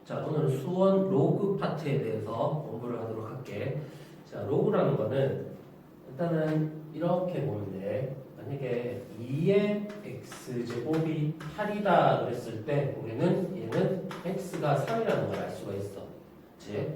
자, 오늘 수원 로그 파트에 대해서 공부를 하도록 할게. 자, 로그라는 거는 일단은 이렇게 보면 돼. 만약에 2의 x제곱이 8이다 그랬을 때 우리는 얘는 x가 3이라는 걸 알 수가 있어. 그치?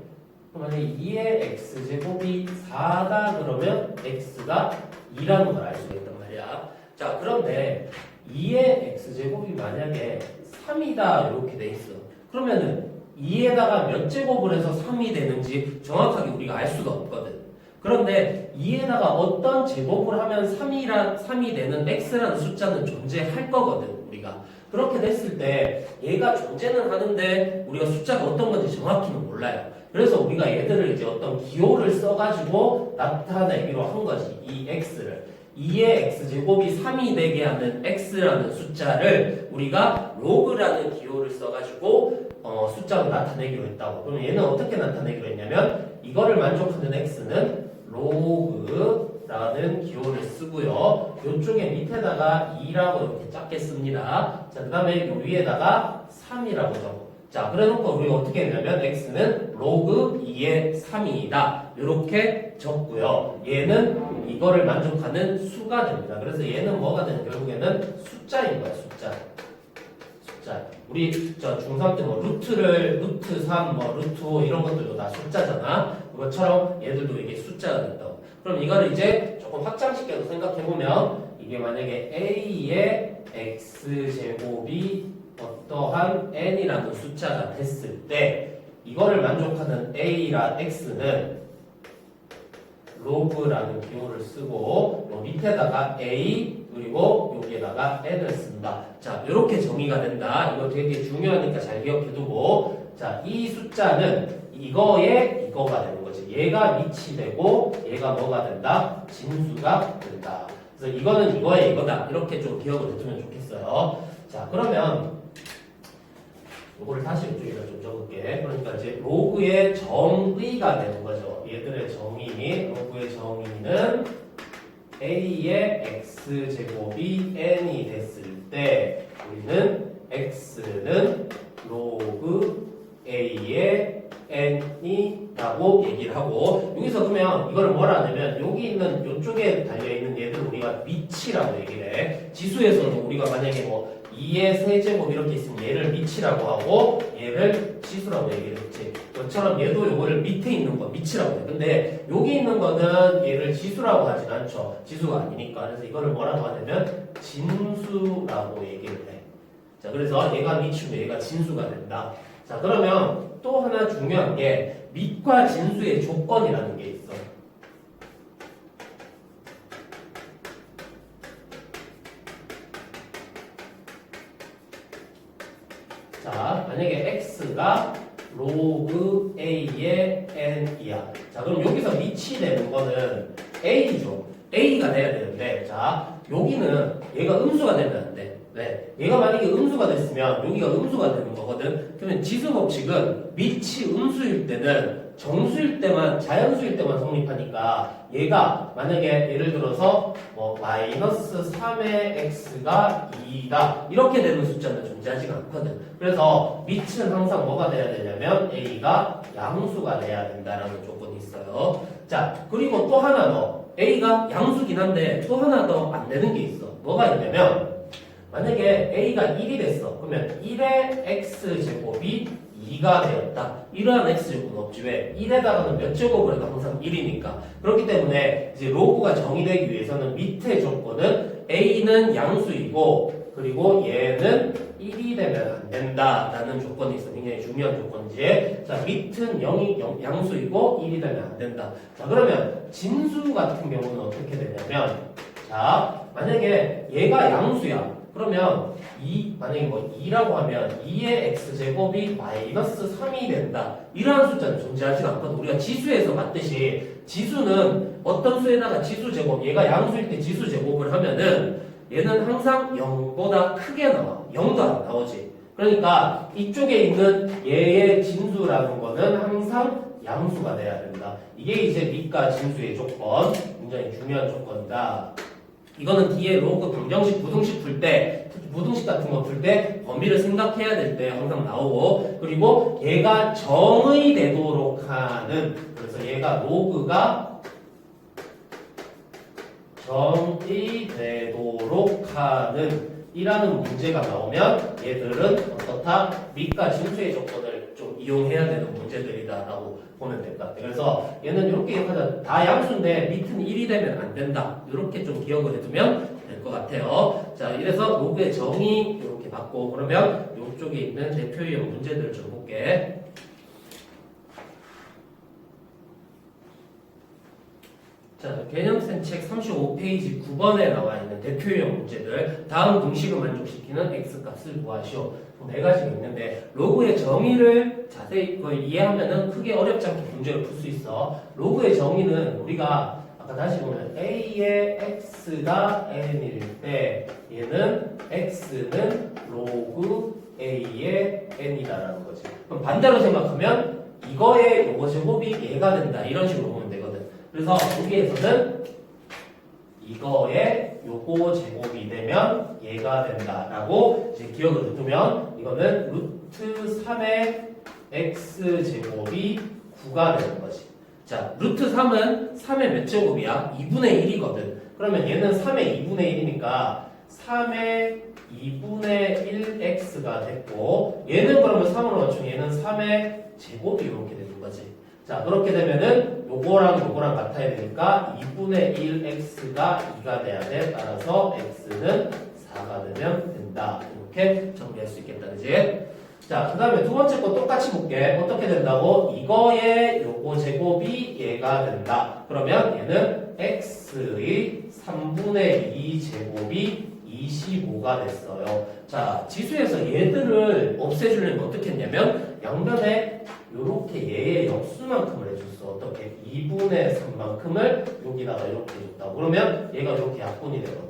그럼 만약에 2의 x제곱이 4다 그러면 x가 2라는 걸 알 수가 있단 말이야. 자, 그런데 2의 x제곱이 만약에 3이다 이렇게 돼 있어. 그러면은 2에다가 몇 제곱을 해서 3이 되는지 정확하게 우리가 알 수가 없거든. 그런데 2에다가 어떤 제곱을 하면 3이 되는 x라는 숫자는 존재할 거거든, 우리가. 그렇게 됐을 때 얘가 존재는 하는데 우리가 숫자가 어떤 건지 정확히는 몰라요. 그래서 우리가 얘들을 이제 어떤 기호를 써가지고 나타내기로 한 거지, 이 x를. 2의 x제곱이 3이 되게 하는 x라는 숫자를 우리가 로그라는 기호를 써가지고 숫자로 나타내기로 했다고. 그럼 얘는 어떻게 나타내기로 했냐면 이거를 만족하는 x는 로그라는 기호를 쓰고요. 이쪽에 밑에다가 2라고 이렇게 작게 씁니다. 자, 그 다음에 요 위에다가 3이라고 적어. 자, 그래놓고 우리가 어떻게 했냐면 x는 로그 2의 3이다 이렇게 적고요. 얘는 이거를 만족하는 수가 됩니다. 그래서 얘는 뭐가 되는 결국에는 숫자인 거야. 숫자. 우리 중3 때 뭐 루트 3, 뭐 루트 5 이런 것들도 다 숫자잖아. 그것처럼 얘들도 이게 숫자가 된다고. 그럼 이거를 이제 조금 확장시켜서 생각해보면 이게 만약에 a의 x제곱이 어떠한 n이라는 숫자가 됐을 때 이거를 만족하는 a라 x는 로그라는 기호를 쓰고 요 밑에다가 a 그리고 여기에다가 n을 쓴다. 자, 이렇게 정의가 된다. 이거 되게 중요하니까 잘 기억해두고, 자, 이 숫자는 이거에 이거가 되는 거지. 얘가 밑이 되고 얘가 뭐가 된다? 진수가 된다. 그래서 이거는 이거에 이거다. 이렇게 좀 기억을 해두면 좋겠어요. 자, 그러면 이거를 다시 이쪽에다 좀 적을게. 그러니까 이제 로그의 정의가 되는 거죠. 얘들의 정의, 로그의 정의는 a의 x제곱이 n이 됐을 때 우리는 x는 로그 a의 n이라고 얘기를 하고, 여기서 그러면 이걸 뭐라 하냐면 여기 있는 이쪽에 달려있는 얘들 우리가 미치라고 얘기를 해. 지수에서는 우리가 만약에 뭐 2의 세제곱 이렇게 있으면 얘를 미치라고 하고 얘를 지수라고 얘기를 했지. 그것처럼 얘도 요거를 밑에 있는 거 미치라고 해. 근데 여기 있는 거는 얘를 지수라고 하진 않죠. 지수가 아니니까. 그래서 이거를 뭐라고 하냐면 진수라고 얘기를 해. 자, 그래서 얘가 미치면 얘가 진수가 된다. 자, 그러면 또 하나 중요한 게 밑과 진수의 조건이라는 게 있어. 자, 만약에 x가 로그 a의 n이야. 자, 그럼 여기서 밑이 되는 거는 a죠. a가 돼야 되는데, 자, 여기는 얘가 음수가 되면 안 돼. 왜? 얘가 만약에 음수가 됐으면 여기가 음수가 되는 거거든. 그러면 지수 법칙은 밑이 음수일 때는 정수일 때만, 자연수일 때만 성립하니까 얘가 만약에 예를 들어서 뭐 마이너스 3의 x가 2다 이렇게 되는 숫자는 존재하지가 않거든. 그래서 밑은 항상 뭐가 돼야 되냐면 a가 양수가 돼야 된다라는 조건이 있어요. 자, 그리고 또 하나 더, a가 양수긴 한데 또 하나 더 안 되는 게 있어. 뭐가 있냐면 만약에 a가 1이 됐어. 그러면 1의 x제곱이 2가 되었다. 이러한 x제곱은 없지. 왜? 1에다가는 몇 제곱을 해도 항상 1이니까. 그렇기 때문에 이제 로그가 정의되기 위해서는 밑의 조건은 a는 양수이고 그리고 얘는 1이 되면 안 된다라는 조건이 있어. 굉장히 중요한 조건이지. 자, 밑은 양수이고 1이 되면 안 된다. 자, 그러면 진수 같은 경우는 어떻게 되냐면, 자, 만약에 얘가 양수야. 그러면 만약에 뭐 2라고 하면 2의 x제곱이 마이너스 3이 된다. 이러한 숫자는 존재하지 않거든. 우리가 지수에서 봤듯이 지수는 어떤 수에다가 지수제곱, 얘가 양수일 때 지수제곱을 하면은 얘는 항상 0보다 크게 나와. 0도 안 나오지. 그러니까 이쪽에 있는 얘의 진수라는 거는 항상 양수가 돼야 된다. 이게 이제 밑과 진수의 조건, 굉장히 중요한 조건이다. 이거는 뒤에 로그 방정식, 부등식 풀 때 부등식 같은 거 풀 때 범위를 생각해야 될 때 항상 나오고 그리고 얘가 정의 되도록 하는 그래서 얘가 로그가 정의되도록 하는 이라는 문제가 나오면 얘들은 어떻다? 밑과 진수의 조건을 좀 이용해야 되는 문제들이다라고 보면 될 것 같아요. 그래서 얘는 이렇게 기억하자. 다 양수인데 밑은 1이 되면 안 된다. 이렇게 좀 기억을 해두면 될 것 같아요. 자, 이래서 로그의 정의 이렇게 받고 그러면 이쪽에 있는 대표 유형 문제들을 좀 볼게. 자, 개념센 책 35페이지 9번에 나와 있는 대표 유형 문제들 다음 공식을 만족시키는 x값을 구하시오. 네 가지가 있는데 로그의 정의를 자세히 이해하면은 크게 어렵지 않게 문제를 풀 수 있어. 로그의 정의는 우리가 아까 다시 보면 a의 x가 n일 때 얘는 x는 로그 a의 n이다라는 거지. 그럼 반대로 생각하면 이거의 요거 제곱이 얘가 된다 이런 식으로 보면 되거든. 그래서 여기에서는 이거의 요거 제곱이 되면 얘가 된다라고 이제 기억을 두면 이거는 루트 3의 x 제곱이 9가 되는 거지. 자, 루트 3은 3의 몇 제곱이야? 2분의 1이거든. 그러면 얘는 3의 2분의 1이니까 3의 2분의 1x가 됐고 얘는 그러면 3으로 맞추면 얘는 3의 제곱이 이렇게 되는 거지. 자, 그렇게 되면은 요거랑 같아야 되니까 2분의 1x가 2가 돼야 돼. 따라서 x는 4가 되면 된다. 이렇게 정리할 수 있겠다. 그지? 자, 그 다음에 두 번째 거 똑같이 볼게. 어떻게 된다고? 이거의 요거 제곱이 얘가 된다. 그러면 얘는 x의 3분의 2 제곱이 25가 됐어요. 자, 지수에서 얘들을 없애주려면 어떻게 했냐면 양변에 요렇게 얘의 역수만큼을 해줬어. 어떻게? 2분의 3만큼을 여기다가 이렇게 해줬다. 그러면 얘가 이렇게 약분이 되거든.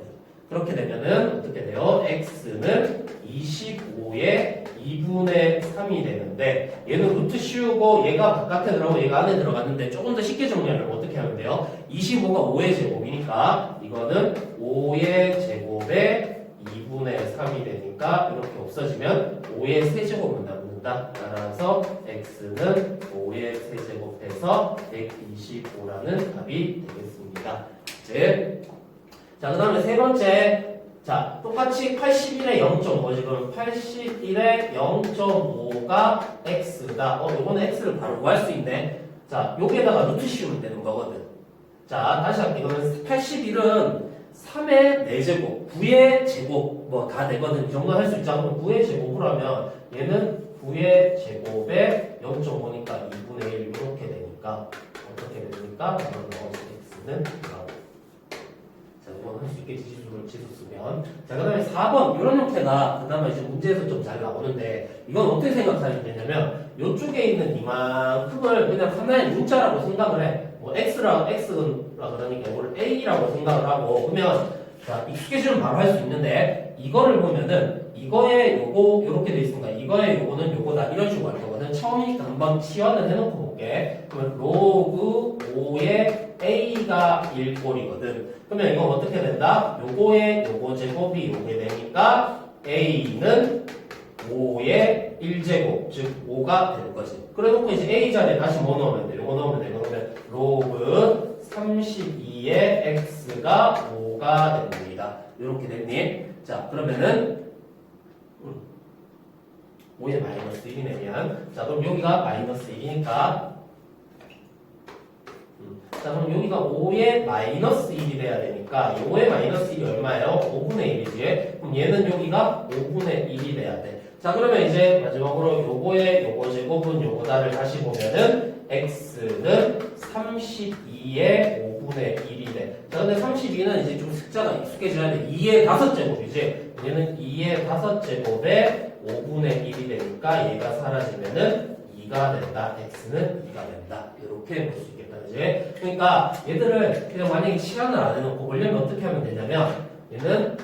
그렇게 되면은 어떻게 돼요? x는 25의 2분의 3이 되는데 얘는 루트 씌우고 얘가 바깥에 들어가고 얘가 안에 들어갔는데 조금 더 쉽게 정리하려면 어떻게 하면 돼요? 25가 5의 제곱이니까 이거는 5의 제곱에 2분의 3이 되니까 이렇게 없어지면 5의 세제곱만 남는다. 따라서 x는 5의 세제곱해서 125라는 답이 되겠습니다. 이제 자, 그 다음에 세 번째. 자, 똑같이 81에 0.5지. 그럼 81에 0.5가 x다. 요거는 x를 바로 구할 수 있네. 자, 여기에다가 루트 씌우면 되는 거거든. 자, 다시 할게. 이거는 81은 3의 4제곱, 9의 제곱, 뭐 다 되거든. 이 정도 할 수 있잖아. 그럼 9의 제곱을 하면 얘는 9의 제곱에 0.5니까 2분의 1 이렇게 되니까 어떻게 되니까 x는 이건 할 수 있겠지, 지수 쓰면. 자, 그 다음에 4번, 이런 형태가, 그 다음에 이제 문제에서 좀 잘 나오는데, 이건 어떻게 생각하면 되냐면, 요쪽에 있는 이만큼을 그냥 하나의 문자라고 생각을 해. 뭐, x라 그러니까 이거를 a라고 생각을 하고, 그러면, 자, 익숙해지면 바로 할 수 있는데, 이거를 보면은, 이거에 요거, 요렇게 돼 있으니까, 이거에 요거는 요거다. 이런 식으로 할 거거든. 처음이니까 한번 치환을 해놓고 볼게. 그러면, 로그 5의 a가 1꼴이거든. 그러면 이건 어떻게 된다? 요거의 요거 제곱이 요게 되니까 a는 5의 1제곱, 즉 5가 되는 거지. 그래 놓고 이제 a 자리에 다시 뭐 넣으면 돼? 요거 넣으면 돼. 그러면 로그 32의 x가 5가 됩니다. 이렇게 됐니? 자, 그러면은 5의 마이너스 1이 내면 자, 그럼 여기가 마이너스 1이니까 자, 그럼 여기가 5의 마이너스 1이 돼야 되니까 5의 마이너스 1이 얼마예요? 5분의 1이지. 그럼 얘는 여기가 5분의 1이 돼야 돼. 자, 그러면 이제 마지막으로 요거의 요거 제곱은 요거다를 다시 보면은 x는 32의 5분의 1이 돼. 자, 근데 32는 이제 좀 숫자가 익숙해져야 돼. 2의 5제곱이지. 얘는 2의 5제곱에 5분의 1이 되니까 얘가 사라지면은 2가 된다. x는 2가 된다. 이렇게 볼 수 있겠다. 그지? 그러니까 얘들을 그냥 만약에 시간을 안 해놓고 보려면 어떻게 하면 되냐면 얘는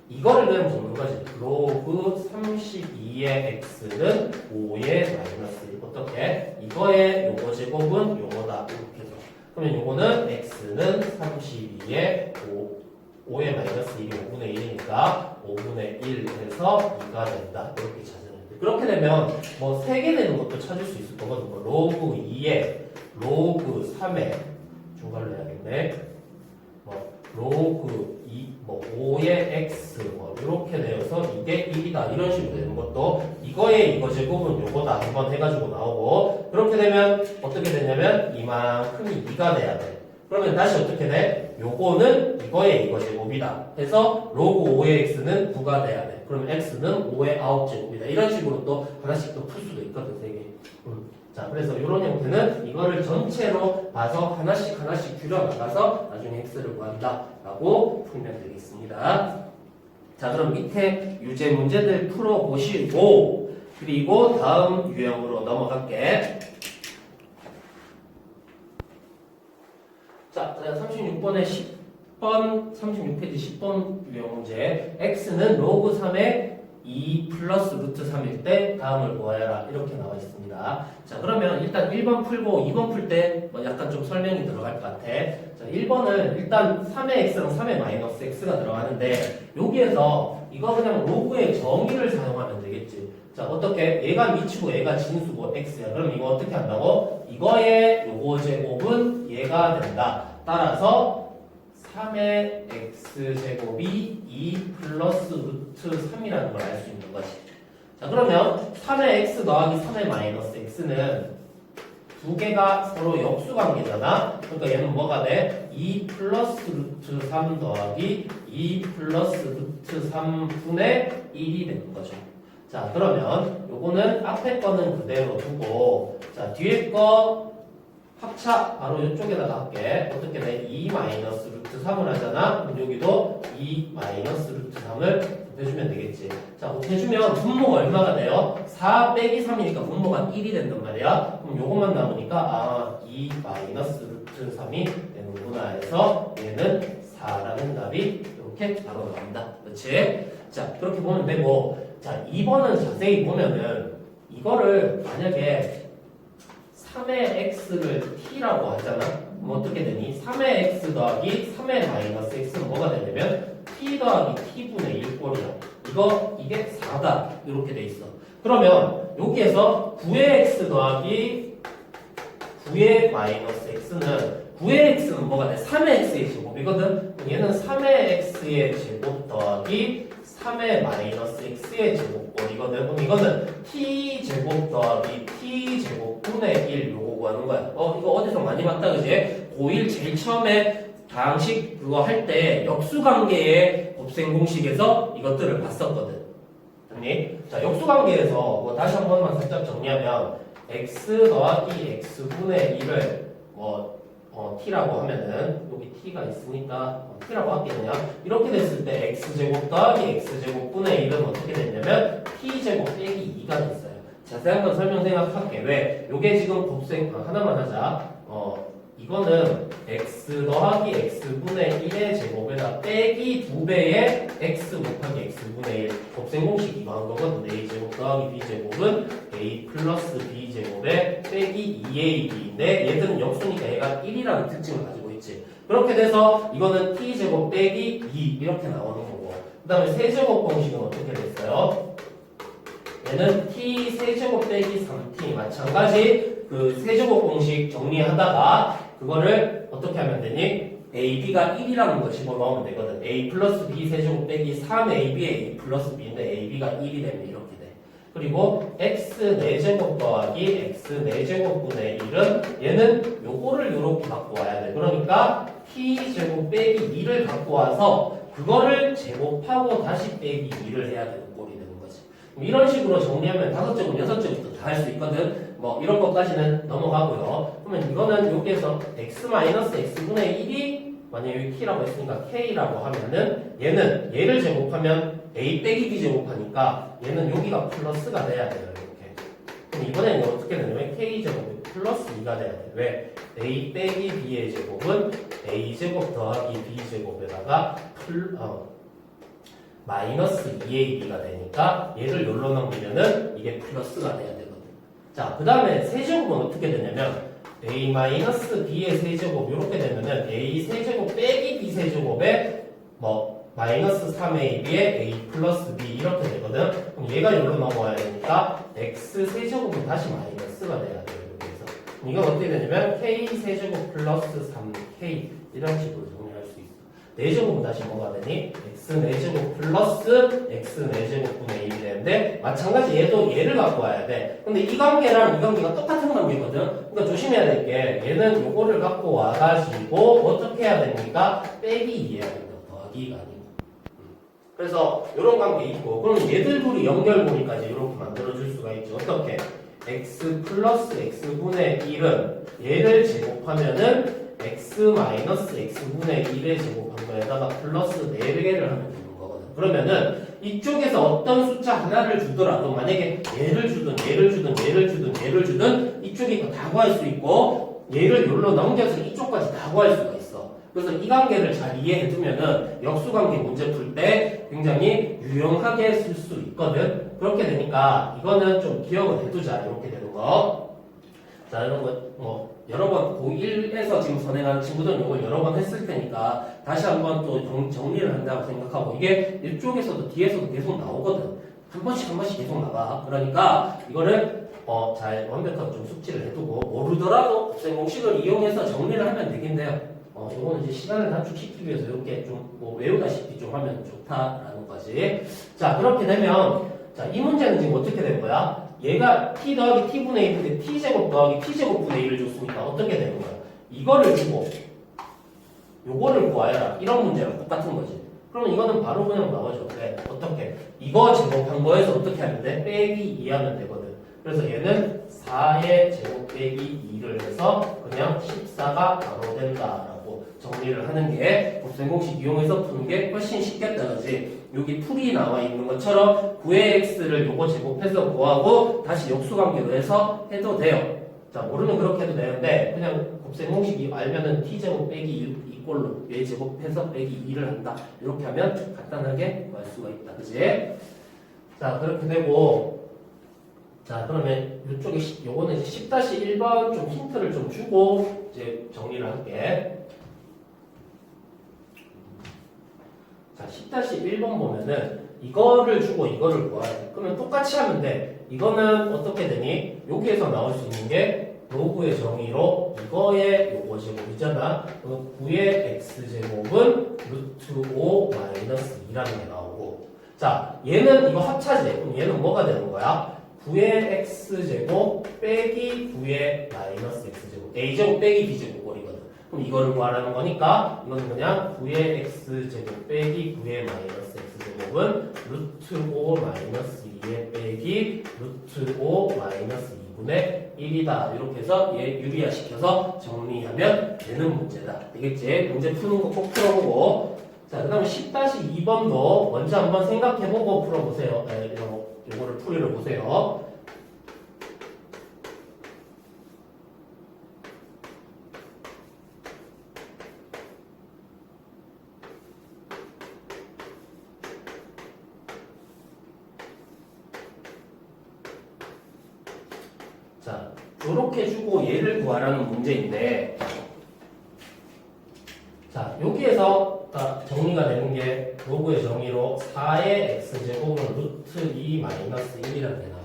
이거를 그냥 적는 거지. 로그 32의 x는 5의 마이너스 1. 어떻게? 이거의 요거 제곱은 요거다. 이렇게 해서. 그러면 요거는 x는 32의 5. 5의 마이너스 1이 5분의 1이니까 5분의 1 해서 2가 된다. 이렇게 찾았는데 그렇게 되면 뭐 3개 되는 것도 찾을 수 있을 거거든. 뭐 로그 2에 로그 3에 중괄로 해야겠네. 뭐 로그 2, 뭐 5의 x 뭐 이렇게 되어서 이게 1이다. 이런 식으로 되는 것도 이거의 이거 제곱은 요거다 한번 해가지고 나오고 그렇게 되면 어떻게 되냐면 이만큼이 2가 돼야 돼. 그러면 다시 어떻게 돼? 요거는 이거의 이거 제곱이다. 해서 로그 5의 x는 9가 돼야 돼. 그러면 x는 5의 9제곱이다. 이런 식으로 또 하나씩 또 풀 수도 있거든, 되게. 자, 그래서 이런 형태는 이거를 전체로 봐서 하나씩 줄여나가서 나중에 x를 구한다. 라고 풀면 되겠습니다. 자, 그럼 밑에 유제 문제들 풀어보시고, 그리고 다음 유형으로 넘어갈게. 자, 36번에 10번, 36페이지 10번 유형 문제. x는 로그 3의 2 플러스 루트 3일 때 다음을 구하여라. 이렇게 나와 있습니다. 자, 그러면 일단 1번 풀고 2번 풀 때 뭐 약간 좀 설명이 들어갈 것 같아. 자, 1번은 일단 3의 x랑 3의 마이너스 x가 들어가는데 여기에서 이거 그냥 로그의 정의를 사용하면 되겠지. 자, 어떻게? 얘가 미치고 얘가 진수고 x야. 그럼 이거 어떻게 한다고? 이거의 요거 제곱은 얘가 된다. 따라서 3의 x제곱이 2 플러스 루트 3이라는 걸 알 수 있는 거지. 자, 그러면 3의 x 더하기 3의 마이너스 x는 두 개가 서로 역수관계잖아. 그러니까 얘는 뭐가 돼? 2 플러스 루트 3 더하기 2 플러스 루트 3분의 1이 되는 거죠. 자, 그러면 요거는 앞에 거는 그대로 두고 자, 뒤에 거 합차 바로 이쪽에다가 할게. 어떻게 돼? 2 마이너스 루트 3을 하잖아. 그럼 여기도 2 마이너스 루트 3을 곱해주면 되겠지. 자, 곱해주면 분모가 얼마가 돼요? 4 빼기 3이니까 분모가 1이 된단 말이야. 그럼 요것만 남으니까 2 마이너스 루트 3이 되는구나 해서 얘는 4라는 답이 이렇게 바로 나온다. 그렇지? 자, 그렇게 보면 되고 자, 2번은 자세히 보면은 이거를 만약에 3의 x를 t라고 하잖아. 그럼 어떻게 되니? 3의 x 더하기 3의 마이너스 x는 뭐가 되냐면 t 더하기 t분의 1 꼴이야. 이게 4다. 이렇게 돼 있어. 그러면 여기에서 9의 x 더하기 9의 마이너스 x는 9의 x는 뭐가 돼? 3의 x의 제곱이거든. 얘는 3의 x의 제곱 더하기 3의 마이너스 x의 제곱꼴이거든. 그럼 이거는 t제곱 더하기 t제곱분의 1 요거 구하는 거야. 이거 어디서 많이 봤다 그지? 고1 제일 처음에 방식 그거 할 때 역수관계의 곱셈 공식에서 이것들을 봤었거든. 됐니? 자, 역수관계에서 뭐 다시 한 번만 살짝 정리하면 x 더하기 x분의 1을 t라고 하면은 여기 t가 있으니까 t라고 할게 그냥 이렇게 됐을 때 x제곱 더하기 x제곱분의 1은 어떻게 됐냐면 t제곱 빼기 2가 됐어요. 자세한 건 설명 생각할게. 왜? 요게 지금 곱셈 하나만 하자. 이거는 x 더하기 x분의 1의 제곱에다 빼기 2배의 x 곱하기 x분의 1 곱셈 공식 이거 한 거거든. a제곱 더하기 b제곱은 a 플러스 b제곱에 빼기 2ab인데 얘들은 역수니까 얘가 1이라는 특징을 가지고 있지. 그렇게 돼서 이거는 t제곱 빼기 2 이렇게 나오는 거고 그 다음에 세제곱 공식은 어떻게 됐어요? 얘는 t 세제곱 빼기 3t 마찬가지 그 세제곱 공식 정리하다가 그거를 어떻게 하면 되니? AB가 1이라는 거 집어넣으면 되거든. A 플러스 B 세제곱 빼기 3AB의 A 플러스 B인데 AB가 1이 되면 이렇게 돼. 그리고 X 4제곱 더하기 X 4제곱분의 1은 얘는 요거를 요렇게 갖고 와야 돼. 그러니까 T제곱 빼기 2를 갖고 와서 그거를 제곱하고 다시 빼기 2를 해야 되는 꼴이 되는 거지. 이런 식으로 정리하면 5제곱, 6제곱도 다 할 수 있거든. 뭐 이런 것까지는 넘어가고요. 그러면 이거는 여기에서 x-x분의 1이 만약에 여기 t라고 했으니까 k라고 하면은 얘를 제곱하면 a 빼기 b 제곱하니까 얘는 여기가 플러스가 돼야 돼요. 이렇게. 그럼 이번에는 어떻게 되냐면 k제곱이 플러스 2가 돼야 돼. 왜? a 빼기 b의 제곱은 a제곱 더하기 b제곱에다가 마이너스 2ab가 되니까 얘를 여기로 넘기면은 이게 플러스가 돼야 되거든. 자, 그 다음에 세제곱은 어떻게 되냐면 a-b의 세제곱 이렇게 되면은 a 세제곱 빼기 b 세제곱에 뭐 마이너스 3ab에 a 플러스 b 이렇게 되거든. 그럼 얘가 여기로 넘어와야 되니까 x 세제곱은 다시 마이너스가 돼야 돼요. 여기서 이건 어떻게 되냐면 k 세제곱 플러스 3k 이런 식으로 정리할 수 있어. 4제곱은 다시 뭐가 되니? x 4제곱 플러스 x 4제곱분의 1이 되는데 마찬가지 얘도 얘를 갖고 와야 돼. 근데 이 관계랑 이 관계가 똑같은 관계거든. 그러니까 조심해야 될 게 얘는 요거를 갖고 와가지고 어떻게 해야 됩니까? 빼기 이해해야 된다. 더하기가 아니고. 그래서 이런 관계 있고 그러면 얘들 둘이 연결고리까지 이렇게 만들어줄 수가 있죠. 어떻게? x 플러스 x분의 1은 얘를 제곱하면은 x 마이너스 x분의 1의 제곱한 거에다가 플러스 4개를 하면 되는 거거든. 그러면은 이쪽에서 어떤 숫자 하나를 주더라도 만약에 얘를 주든 얘를 주든 얘를 주든 얘를 주든 이쪽에 이거 다 구할 수 있고 얘를 여기로 넘겨서 이쪽까지 다 구할 수가 있어. 그래서 이 관계를 잘 이해해 두면은 역수관계 문제 풀 때 굉장히 유용하게 쓸 수 있거든. 그렇게 되니까 이거는 좀 기억을 해두자. 이렇게 되는 거. 자, 이런 거 여러 번 고1에서 지금 선행하는 친구들은 이걸 여러 번 했을 테니까 다시 한번 또 정리를 한다고 생각하고 이게 이쪽에서도 뒤에서도 계속 나오거든. 한 번씩 계속 나가. 그러니까 이거를 잘 완벽하게 좀 숙지를 해두고 모르더라도 곱셈 공식을 이용해서 정리를 하면 되겠네요. 이거는 이제 시간을 단축시키기 위해서 이렇게 좀 뭐 외우다시피 좀 하면 좋다라는 거지. 자, 그렇게 되면 자, 이 문제는 지금 어떻게 된 거야? 얘가 t 더하기 t분의 1인데 t제곱 더하기 t제곱분의 1을 줬으니까 어떻게 되는 거야? 이거를 주고 요거를 구하여라. 이런 문제랑 똑같은 거지. 그러면 이거는 바로 그냥 나오죠. 네, 어떻게? 이거 제곱한 거에서 어떻게 하면 돼? 빼기 2하면 되거든. 그래서 얘는 4의 제곱 빼기 2를 해서 그냥 14가 바로 된다라고 정리를 하는 게 곱셈 공식 이용해서 푸는 게 훨씬 쉽겠다, 그지? 여기 풀이 나와 있는 것처럼 9의 x를 요거 제곱해서 구하고 다시 역수관계로 해서 해도 돼요. 자, 모르면 그렇게 해도 되는데 그냥 곱셈 공식이 알면은 t제곱 빼기 1 이꼴로 얘 제곱해서 빼기 2를 한다. 이렇게 하면 간단하게 구할 수가 있다, 그지? 자, 그렇게 되고 자, 그러면 이쪽에 요거는 이제 10-1번 좀 힌트를 좀 주고 이제 정리를 할게. 자, 10-1번 보면은 이거를 주고 이거를 구해야 돼. 그러면 똑같이 하면 돼. 이거는 어떻게 되니? 여기에서 나올 수 있는 게 로그의 정의로 이거의 요거 제곱이잖아. 9의 x제곱은 루트 5 마이너스 2라는 게 나오고 자, 얘는 이거 합차지. 그럼 얘는 뭐가 되는 거야? 9의 x제곱 빼기 9의 마이너스 x제곱 a제곱 빼기 b제곱 꼴이거든. 그럼 이거를 구하라는 거니까 이거는 그냥 9의 x제곱 빼기 9의 마이너스 x제곱은 루트 5 마이너스 2의 빼기 루트 5 마이너스 2분의 1이다. 이렇게 해서 얘 유리화시켜서 정리하면 되는 문제다. 되겠지? 문제 푸는 거 꼭 풀어보고 자, 그 다음에 10-2번도 먼저 한번 생각해보고 풀어보세요. 요거를 풀이를 보세요. 자, 요렇게 주고 얘를 구하라는 문제인데 자, 여기에서 정리가 되는 게 로그의 정의로 4의 x제곱은 루트 2 마이너스 1이라는 게 나와.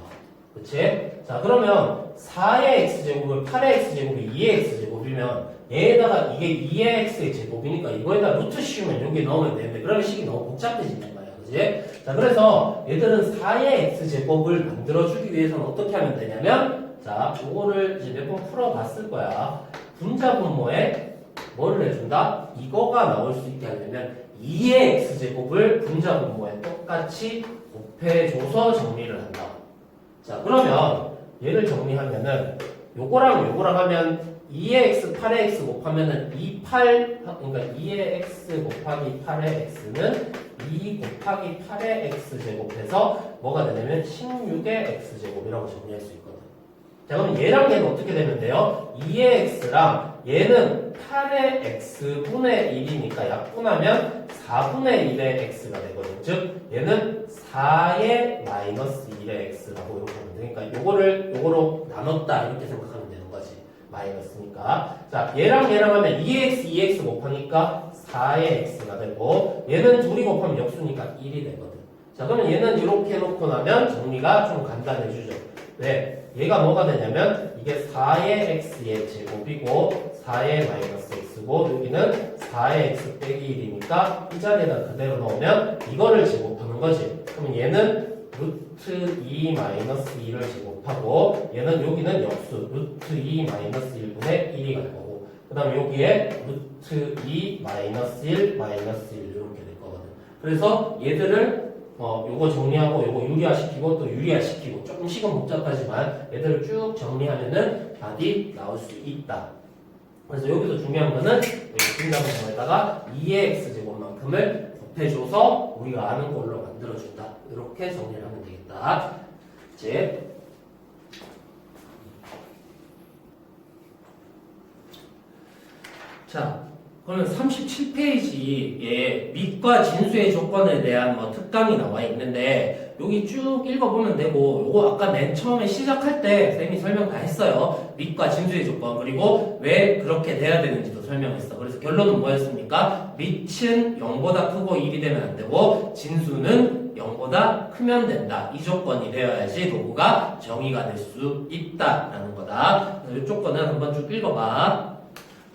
그치? 자, 그러면 4의 x제곱을 8의 x제곱이 2의 x제곱이면 얘에다가 이게 2의 x의 제곱이니까 이거에다 루트 씌우면 여기 넣으면 되는데 그러면 식이 너무 복잡해진단 말이야. 그치? 자, 그래서 얘들은 4의 x제곱을 만들어주기 위해서는 어떻게 하면 되냐면 자, 요거를 이제 몇 번 풀어봤을 거야. 분자 분모에 뭐를 해준다? 이거가 나올 수 있게 하려면 2의 x제곱을 분자 분모에 똑같이 곱해줘서 정리를 한다. 자, 그러면 얘를 정리하면은 요거랑 요거랑 하면 2의 x, 8의 x 곱하면은 그러니까 2의 x 곱하기 8의 x는 2 곱하기 8의 x제곱해서 뭐가 되냐면 16의 x제곱이라고 정리할 수 있거든. 자, 그럼 얘랑 얘는 어떻게 되면 돼요? 2의 x랑 얘는 8의 x분의 1이니까 약분하면 4분의 1의 x가 되거든. 즉 얘는 4의 마이너스 1의 x라고 이렇게 하면 되니까 요거로 나눴다 이렇게 생각하면 되는 거지. 마이너스니까. 자, 얘랑 하면 2x, 2x 곱하니까 4의 x가 되고 얘는 둘이 곱하면 역수니까 1이 되거든. 자, 그러면 얘는 이렇게 해놓고 나면 정리가 좀 간단해지죠. 왜? 얘가 뭐가 되냐면 이게 4의 x의 제곱이고 4의 마이너스 x고 여기는 4의 x 빼기 1이니까 이 자리에다 그대로 넣으면 이거를 제곱하는 거지. 그러면 얘는 루트 2 마이너스 2를 제곱하고 얘는 여기는 역수 루트 2 마이너스 1분의 1이 갈 거고 그 다음에 여기에 루트 2 마이너스 1 마이너스 1 이렇게 될 거거든. 그래서 얘들을 요거 정리하고 요거 유리화시키고 또 유리화시키고 조금씩은 복잡하지만 얘들을 쭉 정리하면은 답이 나올 수 있다. 그래서 여기서 중요한 거는 여기 분자분모에다가 2의 x제곱만큼을 곱해줘서 우리가 아는 걸로 만들어준다. 이렇게 정리를 하면 되겠다. 이제 자, 그러면 37페이지에 밑과 진수의 조건에 대한 특강이 나와 있는데 여기 쭉 읽어보면 되고 요거 아까 맨 처음에 시작할 때 쌤이 설명 다 했어요. 밑과 진수의 조건 그리고 왜 그렇게 돼야 되는지도 설명했어. 그래서 결론은 뭐였습니까? 밑은 0보다 크고 1이 되면 안 되고 진수는 0보다 크면 된다. 이 조건이 되어야지 도구가 정의가 될 수 있다라는 거다. 이 조건은 한번 쭉 읽어봐.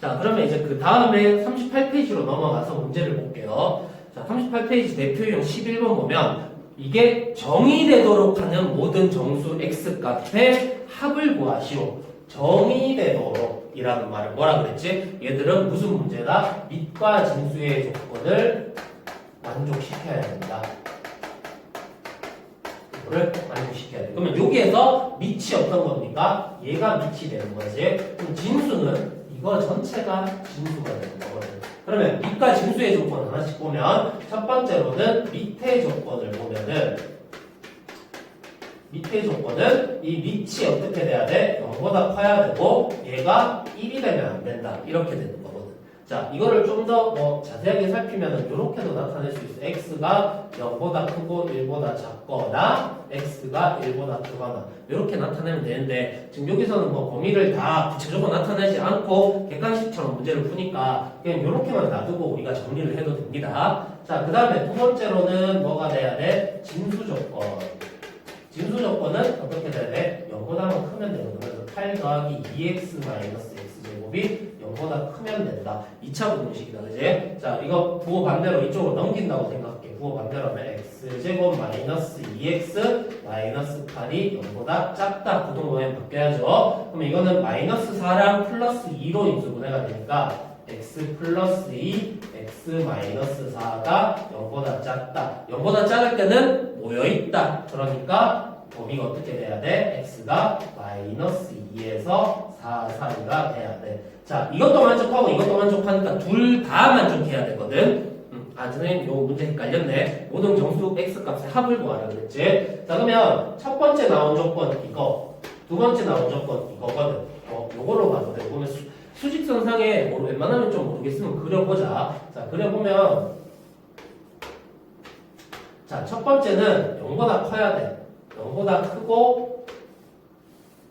자, 그러면 이제 그 다음에 38페이지로 넘어가서 문제를 볼게요. 자, 38페이지 대표용 11번 보면 이게 정의되도록 하는 모든 정수 x값의 합을 구하시오. 정의되도록 이라는 말은 뭐라 그랬지? 얘들은 무슨 문제다? 밑과 진수의 조건을 만족시켜야 된다. 이거를 만족시켜야 돼. 그러면 여기에서 밑이 어떤 겁니까? 얘가 밑이 되는 거지. 그럼 진수는 이거 전체가 진수가 되는 거거든. 그러면 밑과 진수의 조건 하나씩 보면 첫 번째로는 밑의 조건을 보면은 밑의 조건은 이 밑이 어떻게 돼야 돼? 0보다 커야 되고 얘가 1이 되면 안 된다. 이렇게 되는 거거든. 자, 이거를 좀 더 자세하게 살피면은 이렇게도 나타낼 수 있어. x가 0보다 크고 1보다 작거나 x가 1보다 크거나 이렇게 나타내면 되는데 지금 여기서는 범위를 다 구체적으로 나타내지 않고 객관식처럼 문제를 푸니까 그냥 이렇게만 놔두고 우리가 정리를 해도 됩니다. 자, 그 다음에 두 번째로는 뭐가 돼야 돼? 진수 조건. 진수 조건은 어떻게 돼야 돼? 0보다만 크면 되는 거예요. 8 더하기 2x 마이너스 x제곱이 0보다 크면 된다. 2차 부등식이다. 그지? 자, 이거 부호 반대로 이쪽으로 넘긴다고 생각해. 부호 반대로 하면 x제곱 마이너스 2x 마이너스 8이 0보다 작다. 부등호에 바뀌어야죠. 그러면 이거는 마이너스 4랑 플러스 2로 인수분해가 되니까 x 플러스 2, x 마이너스 4가 0보다 작다. 0보다 작을 때는 모여있다. 그러니까 범위가 어떻게 돼야 돼? x가 마이너스 2에서 4 사이가 돼야 돼. 자, 이것도 만족하고 이것도 만족하니까 둘 다 만족해야 되거든. 선생님 요 문제 헷갈렸네. 모든 정수 x값의 합을 구하라 그랬지. 자, 그러면 첫 번째 나온 조건 이거, 두 번째 나온 조건 이거거든. 요걸로 봐도 돼. 보면 수직선상에 웬만하면 좀 모르겠으면 그려보자. 자, 그려보면 자, 첫 번째는 0보다 커야 돼. 0보다 크고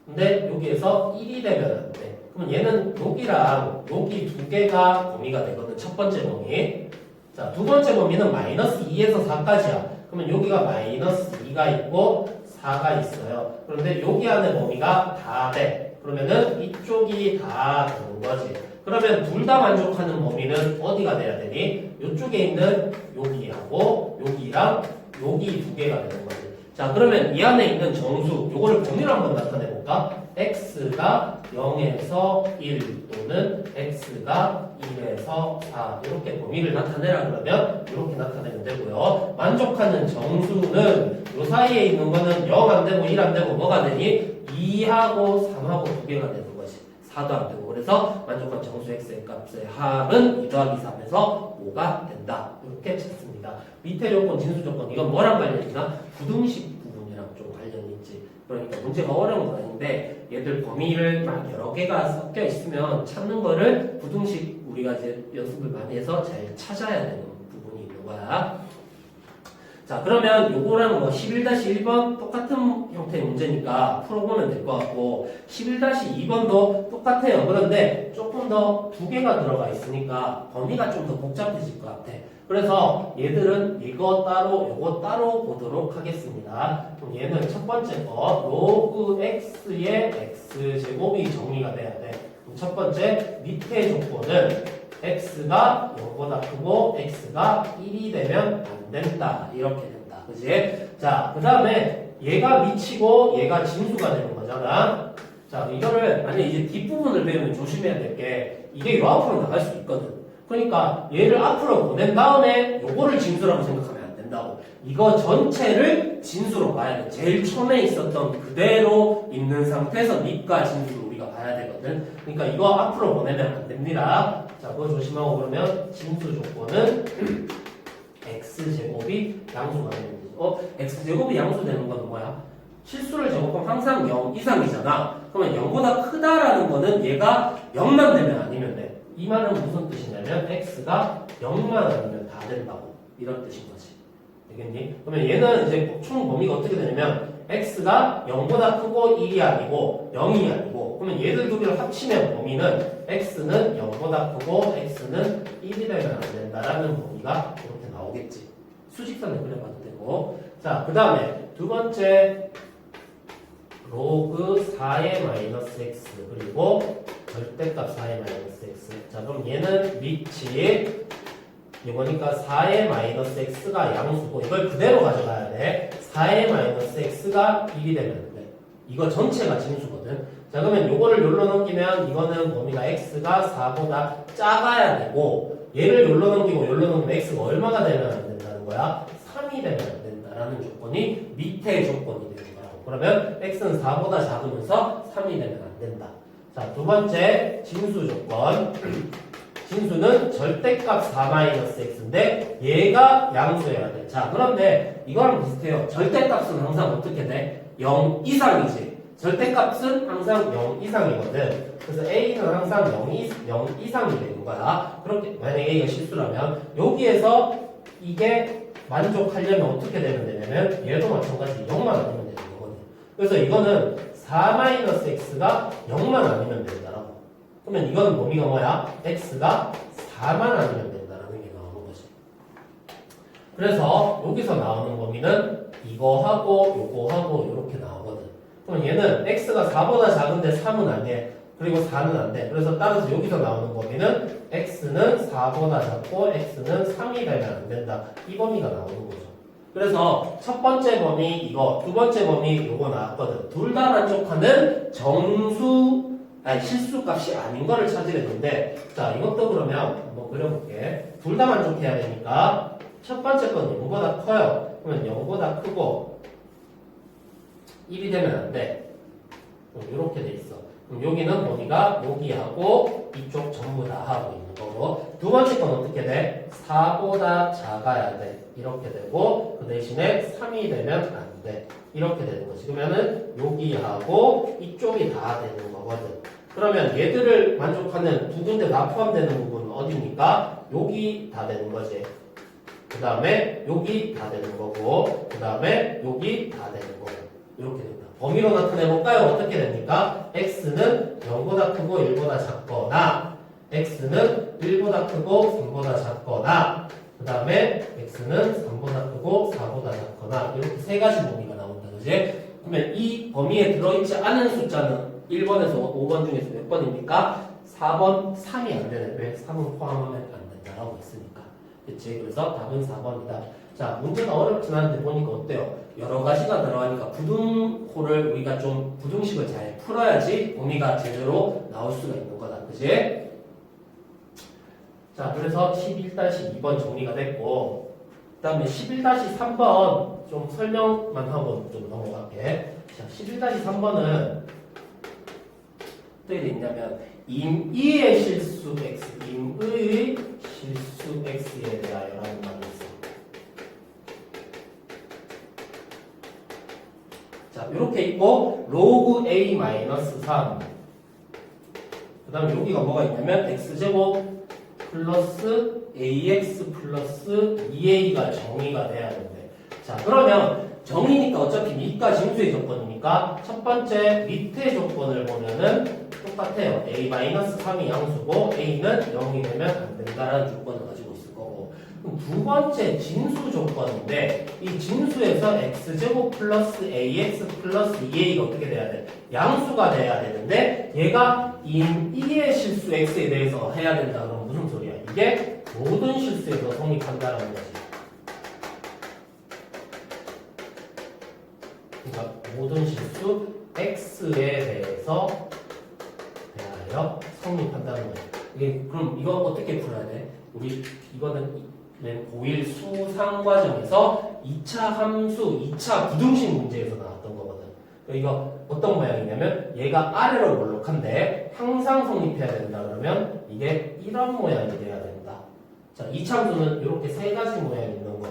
근데 여기에서 1이 되면 안 돼. 그럼 얘는 여기랑 여기 두 개가 범위가 되거든. 첫 번째 범위. 자, 두 번째 범위는 마이너스 2에서 4까지야. 그러면 여기가 마이너스 2가 있고 4가 있어요. 그런데 여기 안에 범위가 다 돼. 그러면은 이쪽이 다 되는 거지. 그러면 둘 다 만족하는 범위는 어디가 돼야 되니? 이쪽에 있는 여기하고 여기랑 여기 두 개가 되는 거지. 자, 그러면 이 안에 있는 정수, 요거를 범위로 한번 나타내 볼까? x가 0에서 1 또는 x가 1에서 4 이렇게 범위를 나타내라 그러면 이렇게 나타내면 되고요. 만족하는 정수는 요 사이에 있는 거는 0 안 되고 1 안 되고 뭐가 되니? 2하고 3하고 두 개가 되는 거지. 4도 안 되고. 그래서 만족한 정수 x의 값의 합은 2 더하기 3에서 5가 된다. 이렇게 찾습니다. 밑에 조건, 진수 조건 이건 뭐랑 관련이 있나? 부등식 부분이랑 좀 관련이 있지. 그러니까 문제가 어려운 건 아닌데 얘들 범위를 막 여러 개가 섞여 있으면 찾는 거를 부등식 우리가 이제 연습을 많이 해서 잘 찾아야 되는 부분이 있는 거야. 자, 그러면 요거랑 뭐 11-1번 똑같은 형태의 문제니까 풀어보면 될 것 같고 11-2번도 똑같아요. 그런데 조금 더 두 개가 들어가 있으니까 범위가 좀 더 복잡해질 것 같아. 그래서 얘들은 이거 따로 요거 따로 보도록 하겠습니다. 그럼 얘는 첫 번째 거 로그 x의 x제곱이 정리가 돼야 돼. 그럼 첫 번째 밑에 조건은 x가 0보다 크고 x가 1이 되면 안 된다. 이렇게 된다. 그지? 자, 그 다음에 얘가 미치고 얘가 진수가 되는 거잖아. 자, 이거를 아니 이제 뒷부분을 배우면 조심해야 될 게 이게 요 앞으로 나갈 수 있거든. 그러니까 얘를 앞으로 보낸 다음에 요거를 진수라고 생각하면 안 된다고. 이거 전체를 진수로 봐야 돼. 제일 처음에 있었던 그대로 있는 상태에서 밑과 진수를 우리가 봐야 되거든. 그러니까 이거 앞으로 보내면 안 됩니다. 자, 그거 조심하고 그러면 진수 조건은 x제곱이 양수가 되는 거지. x제곱이 양수 되는 건 뭐야? 실수를 제곱하면 항상 0 이상이잖아. 그러면 0보다 크다라는 거는 얘가 0만 되면 아니면 돼. 이 말은 무슨 뜻이냐면 x가 0만 아니면 다 된다고. 이런 뜻인 거지. 되겠니? 그러면 얘는 이제 총 범위가 어떻게 되냐면 x가 0보다 크고 1이 아니고 0이 아니고 그러면 얘들 두 개를 합치면 범위는 x는 0보다 크고 x는 1이 되면 안 된다라는 범위가 이렇게 나오겠지. 수직선을 그려봐도 되고. 자, 그 다음에 두 번째 로그 4의 마이너스 x 그리고 절대값 4의 마이너스 x. 자, 그럼 얘는 밑이 이거니까 4의 마이너스 x가 양수고 이걸 그대로 가져가야 돼. 4의 마이너스 x가 1이 되면 돼. 이거 전체가 진수거든. 자, 그러면 요거를 요로 넘기면 이거는 범위가 x가 4보다 작아야 되고 얘를 요로 넘기고 요로 넘기면 x가 얼마가 되면 안 된다는 거야? 3이 되면 안 된다라는 조건이 밑의 조건이 되는 거라고. 그러면 x는 4보다 작으면서 3이 되면 안 된다. 자, 두 번째 진수 조건. 진수는 절대값 4-x인데 얘가 양수여야 돼. 자, 그런데 이거랑 비슷해요. 절대값은 항상 어떻게 돼? 0 이상이지. 절대값은 항상 0 이상이거든. 그래서 a는 항상 0 이상이 되는 거야. 그렇게 만약에 a가 실수라면 여기에서 이게 만족하려면 어떻게 되면 되냐면 얘도 마찬가지 0만 아니면 되는 거거든. 그래서 이거는 4-x가 0만 아니면 된다라고. 그러면 이거는 범위가 뭐야? x가 4만 아니면 된다라는 게 나오는 거지. 그래서 여기서 나오는 범위는 이거하고 요거하고 이렇게 나오거든. 그럼 얘는 x가 4보다 작은데 3은 안 돼. 그리고 4는 안 돼. 그래서 따라서 여기서 나오는 범위는 x는 4보다 작고 x는 3이 되면 안 된다. 이 범위가 나오는 거죠. 그래서 첫 번째 범위 이거, 두 번째 범위 요거 나왔거든. 둘 다 만족하는 실수값이 아닌 거를 찾으려 했는데, 자, 이것도 그러면 한번 그려볼게. 둘 다 만족해야 되니까, 첫 번째 건 0보다 커요. 그러면 0보다 크고, 1이 되면 안 돼. 이렇게 돼 있어. 그럼 여기는 범위가 여기하고 이쪽 전부 다 하고 있는 거고, 두 번째 건 어떻게 돼? 4보다 작아야 돼. 이렇게 되고, 그 대신에 3이 되면 안 돼. 이렇게 되는 거지. 그러면은 여기하고 이쪽이 다 되는 거거든. 그러면 얘들을 만족하는 두 군데 다 포함되는 부분은 어디입니까? 여기 다 되는 거지. 그 다음에 여기 다 되는 거고, 그 다음에 여기 다 되는 거고. 이렇게 된다. 범위로 나타내볼까요? 어떻게 됩니까? x는 0보다 크고 1보다 작거나, x는 1보다 크고 3보다 작거나, 그 다음에 x는 3보다 크고 4보다 작거나, 이렇게 세 가지 범위가 나온다. 그지? 그러면 이 범위에 들어있지 않은 숫자는 1번에서 5번 중에서 몇 번입니까? 4번 3이 안 되네. 왜? 3은 포함하면 안 된다라고 했으니까. 그치? 그래서 답은 4번이다. 자, 문제가 어렵진 않은데 보니까 어때요? 여러 가지가 들어가니까 부등호를 우리가 좀 부등식을 잘 풀어야지 범위가 제대로 나올 수가 있는 거다. 그치? 자, 그래서 11-2번 정리가 됐고, 그 다음에 11-3번 좀 설명만 하고 좀 넘어갈게. 자, 11-3번은 어떻게 돼 있냐면 임의의 실수 x, 임의의 실수 x에 대하여라는 말이 있어. 자, 이렇게 있고 로그 a-3 그 다음에 여기가 뭐가 있냐면 x제곱 플러스 ax 플러스 2a가 정의가 돼야 되는데 자, 그러면 정이니까 어차피 밑과 진수의 조건이니까 첫 번째 밑의 조건을 보면은 똑같아요. a-3이 양수고 a는 0이 되면 안 된다라는 조건을 가지고 있을 거고. 그럼 두 번째 진수 조건인데 이 진수에서 x제곱 플러스 ax 플러스 2a가 어떻게 돼야 돼? 양수가 돼야 되는데 얘가 임의의 실수 x에 대해서 해야 된다. 그러면 무슨 소리야? 이게 모든 실수에서 성립한다라는 거지. 그러니까 모든 실수 x에 대해서 대하여 성립한다는 거예요. 이게 그럼 이거 어떻게 풀어야 돼? 우리 이거는 맨 고1 수상 과정에서 2차 함수, 2차 부등식 문제에서 나왔던 거거든. 이거 어떤 모양이냐면 얘가 아래로 몰록한데 항상 성립해야 된다 그러면 이게 이런 모양이 돼야 된다. 자, 2차 함수는 이렇게 세 가지 모양이 있는 거.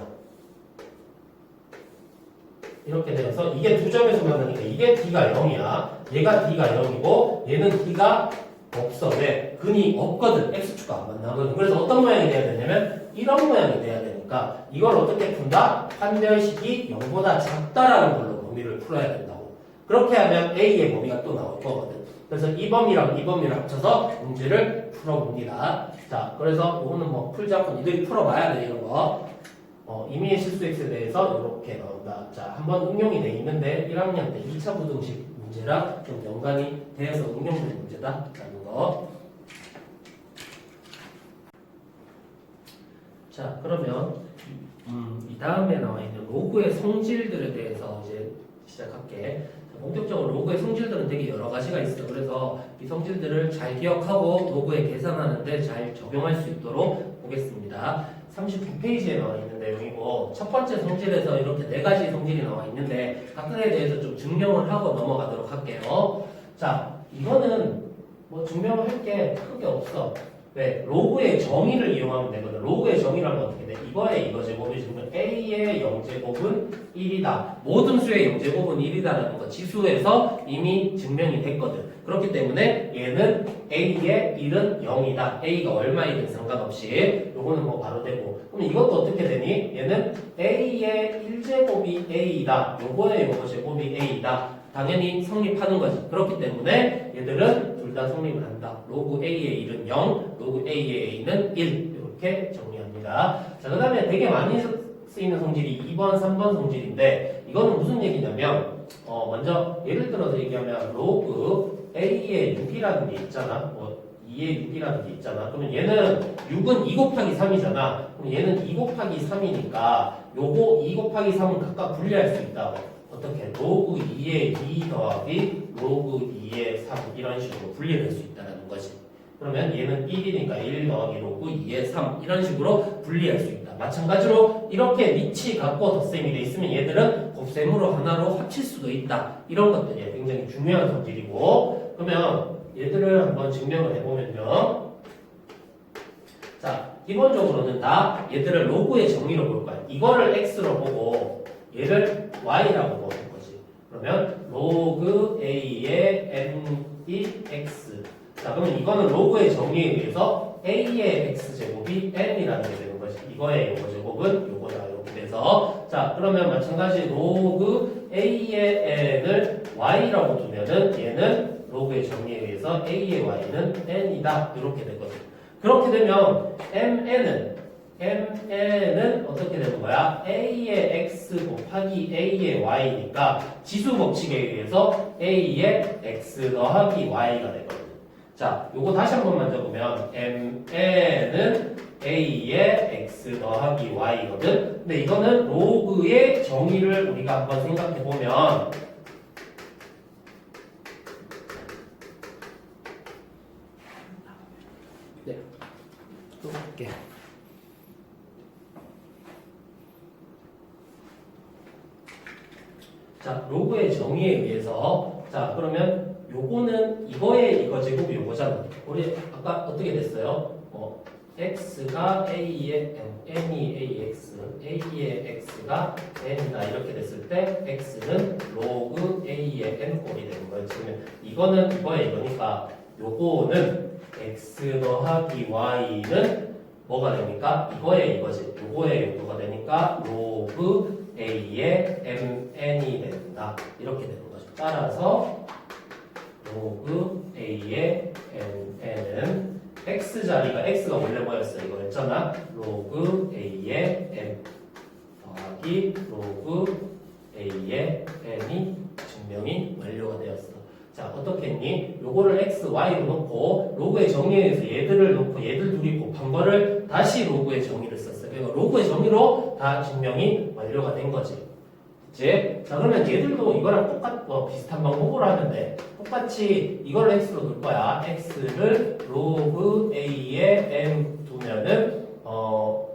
이렇게 되어서 이게 두 점에서 만나니까 이게 D가 0이야. 얘가 D가 0이고 얘는 D가 없어. 왜? 근이 없거든. X축과 안 만나거든. 그래서 어떤 모양이 돼야 되냐면 이런 모양이 돼야 되니까 이걸 어떻게 푼다? 판별식이 0보다 작다라는 걸로 범위를 풀어야 된다고. 그렇게 하면 A의 범위가 또 나올 거거든. 그래서 이 범위랑 이 범위를 합쳐서 문제를 풀어봅니다. 자, 그래서 이거는 뭐 풀지 않고 니들이 풀어봐야 돼, 이런 거. 임의의 실수 x에 대해서 이렇게 나온다. 자, 한번 응용이 돼 있는데 1학년 때 2차 부등식 문제랑 좀 연관이 되어서 응용된 문제다라는 거. 자, 그러면 이 다음에 나와 있는 로그의 성질들에 대해서 이제 시작할게. 본격적으로 로그의 성질들은 되게 여러 가지가 있어요. 그래서 이 성질들을 잘 기억하고 로그에 계산하는데 잘 적용할 수 있도록 보겠습니다. 39페이지에 나와 있는 내용이고 첫 번째 성질에서 이렇게 네 가지 성질이 나와 있는데 각각에 대해서 좀 증명을 하고 넘어가도록 할게요. 자, 이거는 뭐 증명을 할 게 크게 없어. 왜? 로그의 정의를 이용하면 되거든. 로그의 정의라면 어떻게 돼? 이거의 이거 제곱이 지금 a의 0제곱은 1이다. 모든 수의 0제곱은 1이다라는 거 지수에서 이미 증명이 됐거든. 그렇기 때문에 얘는 a의 1은 0이다. a가 얼마이든 상관없이 요거는 뭐 바로 되고. 그럼 이것도 어떻게 되니? 얘는 a의 1제곱이 a이다. 요거의 요거 제곱이 a이다. 당연히 성립하는 거지. 그렇기 때문에 얘들은 둘 다 성립을 한다. 로그 a의 1은 0, 로그 a의 a는 1 이렇게 정리합니다. 자, 그 다음에 되게 많이 쓰이는 성질이 2번, 3번 성질인데 이거는 무슨 얘기냐면 먼저 예를 들어서 얘기하면 로그 a의 6이라는 게 있잖아. 뭐 2의 6이라는 게 있잖아. 그러면 얘는 6은 2 곱하기 3이잖아. 그럼 얘는 2 곱하기 3이니까 요거 2 곱하기 3은 각각 분리할 수 있다. 어떻게? 로그 2의 2 더하기 로그 2의 3 이런 식으로 분리할 수 있다는 거지. 그러면 얘는 1이니까 1 더하기 로그 2의 3 이런 식으로 분리할 수 있다. 마찬가지로 이렇게 밑이 같고 덧셈이 돼 있으면 얘들은 곱셈으로 하나로 합칠 수도 있다. 이런 것들이 굉장히 중요한 성질이고 그러면 얘들을 한번 증명을 해보면요. 자, 기본적으로는 다 얘들을 로그의 정의로 볼 거야. 이거를 x로 보고 얘를 y라고 보는 거지. 그러면 로그 a의 n이 x. 자, 그러면 이거는 로그의 정의에 의해서 a의 x제곱이 n이라는 게 되는 거지. 이거의 요거 제곱은 요거다. 이렇게 돼서 자, 그러면 마찬가지 로그 a의 n을 y라고 두면은 얘는 로그의 정의에 의해서 a의 y는 n이다. 이렇게 되거든. 그렇게 되면 mn은 어떻게 되는 거야? a의 x 곱하기 a의 y니까 지수 법칙에 의해서 a의 x 더하기 y가 되거든. 자, 요거 다시 한 번만 적으면 mn은 a의 x 더하기 y거든. 근데 이거는 로그의 정의를 우리가 한번 생각해 보면 네, 또 볼게. 자, 로그의 정의에 의해서 자, 그러면 요거는 이거의 이거 제곱이 요거잖아. 우리 아까 어떻게 됐어요? x가 a의 n이 ax, a의 x가 n이다 이렇게 됐을 때 x는 로그 a의 n 꼴이 되는 거예요. 지금 이거는 이거의 이거니까 요거는 x 더하기 y는 뭐가 되니까 이거의 이거지. 요거의 요거가 되니까 로그 a의 mn이 된다. 이렇게 되는 거죠. 따라서 로그 a의 mn은 x 자리가 x가 원래 뭐였어? 이거였잖아. 로그 a의 m 더하기 로그 a의 n이 증명이 완료가 되었어. 자, 어떻게 했니? 요거를 x, y로 놓고 로그의 정의에서 얘들을 놓고 얘들 둘이 곱한 거를 다시 로그의 정의를 썼어요. 그러니까 로그의 정의로 다 증명이 완료가 된 거지. 그치? 자, 그러면 얘들도 이거랑 비슷한 방법으로 하는데 똑같이 이걸 x로 둘 거야. x를 로그 a의 m 두면은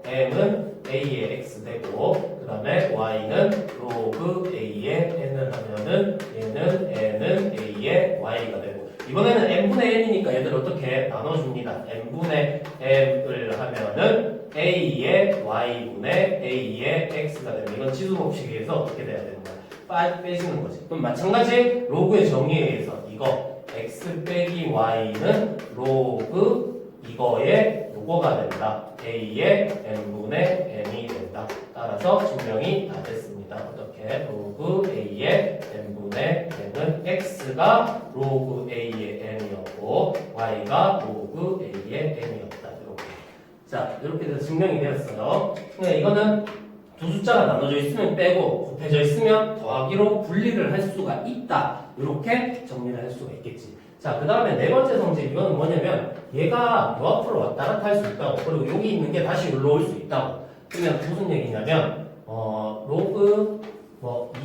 m은 a의 x 되고 그 다음에 y는 로그 a의 n을 하면은 얘는 n은 a의 y가 되고 이번에는 n분의 n이니까 얘들 어떻게 나눠줍니다. n분의 m을 하면은 a의 y분의 a의 x가 되는 이건 지수법칙에 의해서 어떻게 돼야 되는 거야? 빼시는 거지. 그럼 마찬가지 로그의 정의에 의해서 이거 x 빼기 y는 로그 이거의 요거가 된다. a의 n분의 m이 된다. 따라서 증명이 다 됐습니다. 어떻게? 로그 a의 n분의 m은 x가 로그 a의 n이었고 y가 로그 a의 n이었다. 이렇게. 자, 이렇게 돼서 증명이 되었어요. 근데 이거는 두 숫자가 나눠져 있으면 빼고 곱해져 있으면 더하기로 분리를 할 수가 있다. 이렇게 정리를 할 수가 있겠지. 자, 그 다음에 네 번째 성질 이거는 뭐냐면 얘가 요 앞으로 왔다 갔다 할 수 있다고 그리고 여기 있는 게 다시 여기로 올 수 있다고. 그러면 무슨 얘기냐면 로그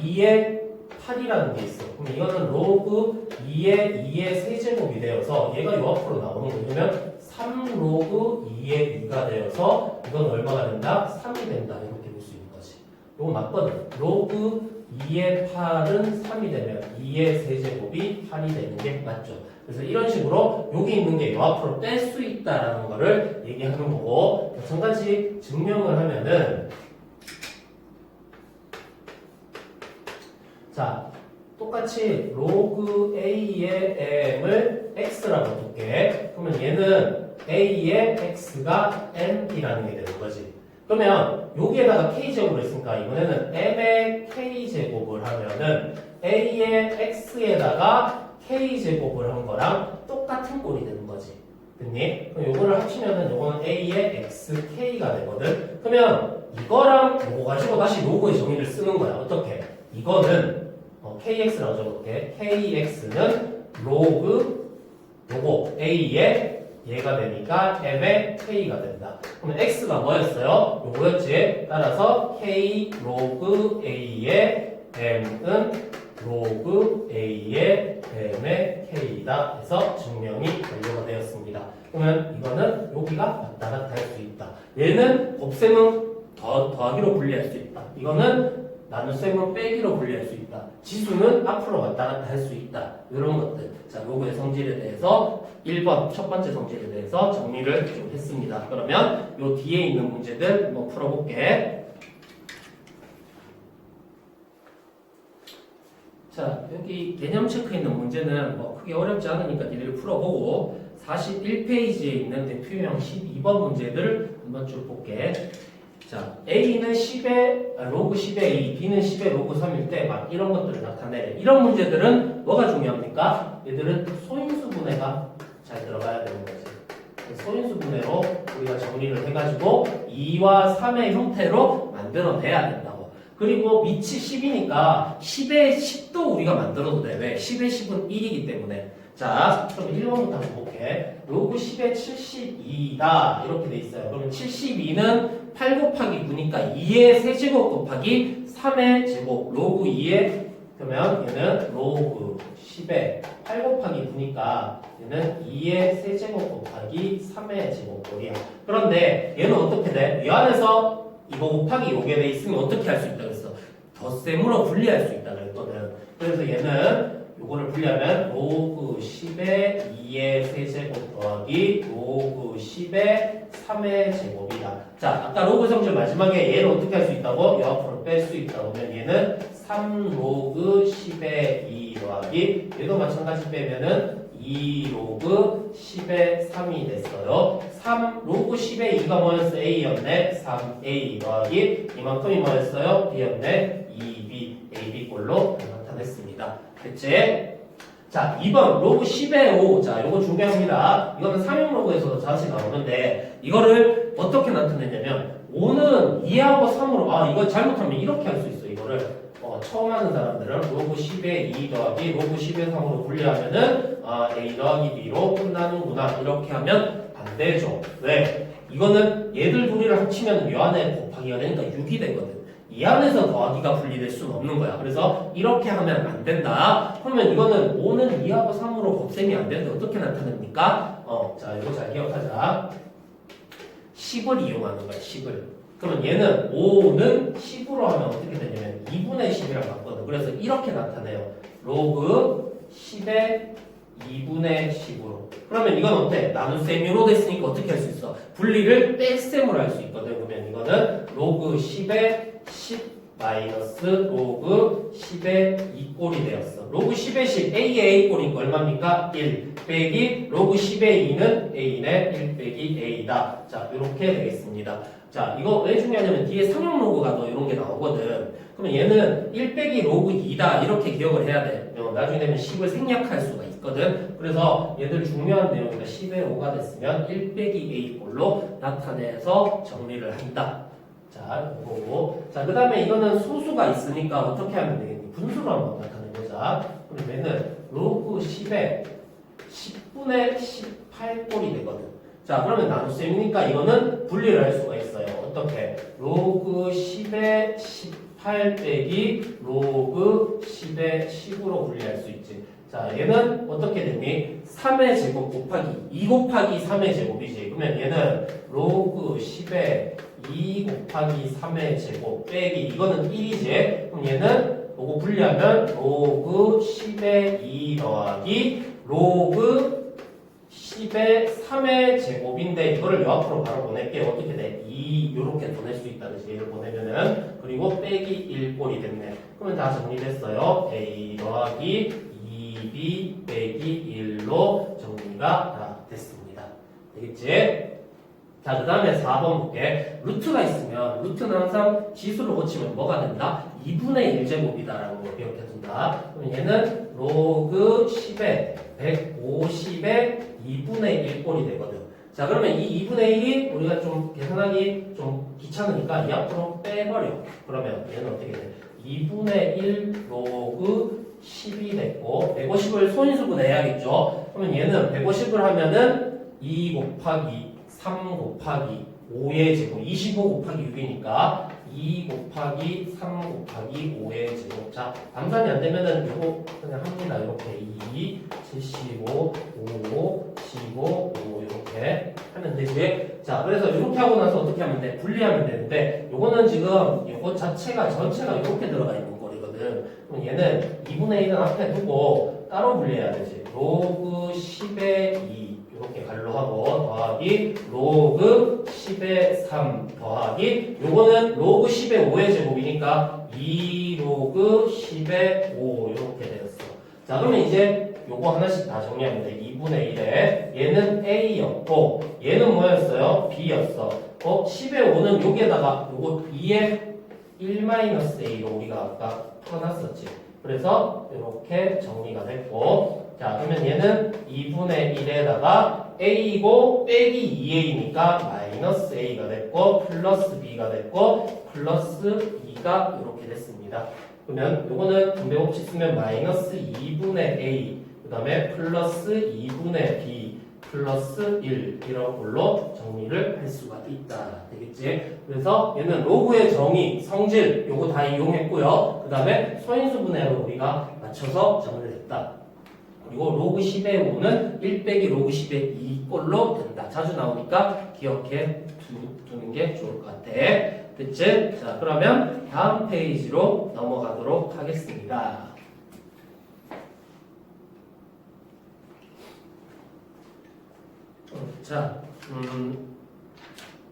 2의 8이라는 게 있어. 그럼 이거는 로그 2의 세제곱이 되어서 얘가 요 앞으로 나오는 거 그러면 3 로그 2의 2가 되어서 이건 얼마가 된다? 3이 된다. 이렇게 볼 수 있는 거지. 이거 맞거든. 로그 2의 8은 3이 되면 2의 세제곱이 8이 되는 게 맞죠. 그래서 이런 식으로 여기 있는 게 요 앞으로 뺄 수 있다라는 거를 얘기하는 거고 마찬가지 증명을 하면은 자 똑같이 로그 a의 m을 x라고 둘게. 그러면 얘는 a의 x가 m이라는 게 되는 거지. 그러면 여기에다가 k제곱을 했으니까 이번에는 m의 k제곱을 하면은 a의 x에다가 k제곱을 한 거랑 똑같은 꼴이 되는 거지. 됐니? 그럼 요거를 합치면은 요거는 a의 xk가 되거든. 그러면 이거랑 요거 가지고 다시 로그의 정의를 쓰는 거야. 어떻게? 이거는 kx라고 적어볼게. kx는 로그 요거 a의 얘가 되니까 m의 k가 된다. 그러면 x가 뭐였어요? 요거였지. 따라서 k 로그 a의 m은 로그 a의 m의 k이다 해서 증명이 완료가 되었습니다. 그러면 이거는 여기가 왔다 갔다 할 수 있다. 얘는 곱셈은 더하기로 분리할 수 있다. 이거는 나눗셈은 빼기로 분리할 수 있다. 지수는 앞으로 왔다 갔다 할 수 있다. 이런 것들. 자, 요거의 성질에 대해서 1번 첫 번째 성질에 대해서 정리를 좀 했습니다. 그러면 요 뒤에 있는 문제들 한번 풀어볼게. 자, 여기 개념 체크에 있는 문제는 뭐 크게 어렵지 않으니까 니들 풀어보고 41페이지에 있는 대표형 12번 문제들 한번 쭉 볼게. 자, A는 10의 로그 10의 A, B는 10의 로그 3일 때 막 이런 것들을 나타내. 이런 문제들은 뭐가 중요합니까? 얘들은 소인수분해가 잘 들어가야 되는 거지. 소인수분해로 우리가 정리를 해가지고 2와 3의 형태로 만들어내야 된다고. 그리고 밑이 10이니까 10의 10도 우리가 만들어도 돼. 왜? 10의 10은 1이기 때문에. 자, 그럼 1번부터 한번 볼게. 로그 10의 72다. 이렇게 돼 있어요. 그러면 72는 8 곱하기 9니까 2의 세제곱 곱하기 3의 제곱. 로그 2의, 그러면 얘는 로그 10의 8 곱하기 9니까 얘는 2의 세제곱 곱하기 3의 제곱꼴이야. 그런데 얘는 어떻게 돼? 이 안에서 이거 곱하기 요게 돼 있으면 어떻게 할 수 있다 그랬어? 덧셈으로 분리할 수 있다 그랬거든. 그래서 얘는 요거를 분리하면 로그 10의 2의 세제곱 더하기 로그 10의 3의 제곱이다. 자, 아까 로그 성질 마지막에 얘를 어떻게 할 수 있다고? 옆으로 뺄 수 있다고 하면 얘는 3 로그 10의 2 더하기 얘도 마찬가지 빼면은 2 로그 10의 3이 됐어요. 3 로그 10의 2가 뭐였어? A였네. 3A 더하기 이만큼이 뭐였어요? B였네. 2B, AB 꼴로 나타냈습니다. 됐지? 자, 2번 로그 10의 5. 자, 요거 중요합니다. 이거는 삼형 로그에서도 자주 나오는데 이거를 어떻게 나타내냐면 5는 2하고 3으로 이거 잘못하면 이렇게 할 수 있어. 이거를 처음 하는 사람들은 로그 10의 2 더하기 로그 10의 3으로 분리하면은 A 더하기 B로 끝나는구나. 이렇게 하면 안 되죠. 왜? 이거는 얘들 둘이를 합치면 요 안에 곱하기가 되니까 6이 되거든. 이 안에서 더하기가 분리될 수는 없는 거야. 그래서 이렇게 하면 안 된다. 그러면 이거는 5는 2하고 3으로 곱셈이 안 되는데 어떻게 나타냅니까? 자, 이거 잘 기억하자. 10을 이용하는 거야, 10을. 그러면 얘는 5는 10으로 하면 어떻게 되냐면 2분의 10이랑 같거든. 그래서 이렇게 나타내요. 로그 10의 2분의 10으로. 그러면 이건 어때? 나눗셈으로 됐으니까 어떻게 할 수 있어? 분리를 뺄셈으로 할 수 있거든. 그러면 이거는 로그 10의 10 마이너스 로그 10의 2꼴이 되었어. 로그 10의 10, A의 A꼴이니까 얼마입니까? 1 빼기 로그 10의 2는 A네. 1 빼기 A다. 자, 이렇게 되겠습니다. 자, 이거 왜 중요하냐면 뒤에 상형 로그가 더 이런 게 나오거든. 그러면 얘는 1 빼기 로그 2다. 이렇게 기억을 해야 돼. 나중에 되면 10을 생략할 수가 있거든. 그래서 얘들 중요한 내용이니까 10의 5가 됐으면 1 빼기 A꼴로 나타내서 정리를 한다. 자, 이거고. 자, 그 다음에 이거는 소수가 있으니까 어떻게 하면 되겠니? 분수로 한번 나타내보자. 그럼 얘는 로그 10의 10분의 18꼴이 되거든. 자, 그러면 나눗셈이니까 이거는 분리를 할 수가 있어요. 어떻게? 로그 10의 18 빼기 로그 10의 10으로 분리할 수 있지. 자, 얘는 어떻게 됐니? 3의 제곱 곱하기 2 곱하기 3의 제곱이지. 그러면 얘는 로그 10의 2 곱하기 3의 제곱 빼기 이거는 1이지. 그럼 얘는 요거 분리하면 로그 10의 2 더하기 로그 10의 3의 제곱인데 이거를 요 앞으로 바로 보낼게요. 어떻게 돼? 2 요렇게 보낼 수 있다는 얘를 보내면은 그리고 빼기 1꼴이 됐네. 그러면 다 정리됐어요. A 더하기 2B 빼기 1로 정리가 다 됐습니다. 되겠지? 자, 그 다음에 4번 볼게. 루트가 있으면 루트는 항상 지수를 고치면 뭐가 된다? 2분의 1제곱이다라는 걸 기억해 둔다. 그럼 얘는 로그 10에 150의 2분의 1꼴이 되거든. 자, 그러면 이 2분의 1이 우리가 좀 계산하기 좀 귀찮으니까 이 앞으로 빼버려. 그러면 얘는 어떻게 돼? 2분의 1 로그 10이 됐고 150을 소인수분 해야겠죠. 그러면 얘는 150을 하면은 2 곱하기 3 곱하기 5의 제곱 25 곱하기 6이니까 2 곱하기 3 곱하기 5의 제곱. 자, 감산이 안 되면은 이거 그냥 합니다. 이렇게 2, 75, 5, 15, 5 이렇게 하면 되지. 자, 그래서 이렇게 하고 나서 어떻게 하면 돼? 분리하면 되는데 요거는 지금 이거 자체가 전체가 이렇게 들어가 있는 거리거든. 그럼 얘는 2분의 1은 앞에 두고 따로 분리해야 되지. 로그 10의 2 이렇게 갈로하고 더하기 로그 10의 3 더하기 요거는 로그 10의 5의 제곱이니까 2 로그 10의 5 이렇게 되었어. 자, 그러면 이제 요거 하나씩 다 정리하면 돼. 2분의 1에 얘는 A였고 얘는 뭐였어요? B였어. 10의 5는 여기에다가 요거 2의 1-A로 우리가 아까 풀어놨었지. 그래서 이렇게 정리가 됐고 자, 그러면 얘는 2분의 1에다가 A고 빼기 2A니까 마이너스 A가 됐고 플러스 B가 됐고 플러스 2가 이렇게 됐습니다. 그러면 요거는 분배법칙 쓰면 마이너스 2분의 A 그 다음에 플러스 2분의 B 플러스 1 이런 걸로 정리를 할 수가 있다. 되겠지? 그래서 얘는 로그의 정의, 성질 요거 다 이용했고요. 그 다음에 소인수분해로 우리가 맞춰서 정리를 했다. 그리고 로그 10의 5는 1 빼기 로그 10의 2꼴로 된다. 자주 나오니까 기억해 두는 게 좋을 것 같아. 됐지? 자, 그러면 다음 페이지로 넘어가도록 하겠습니다. 자,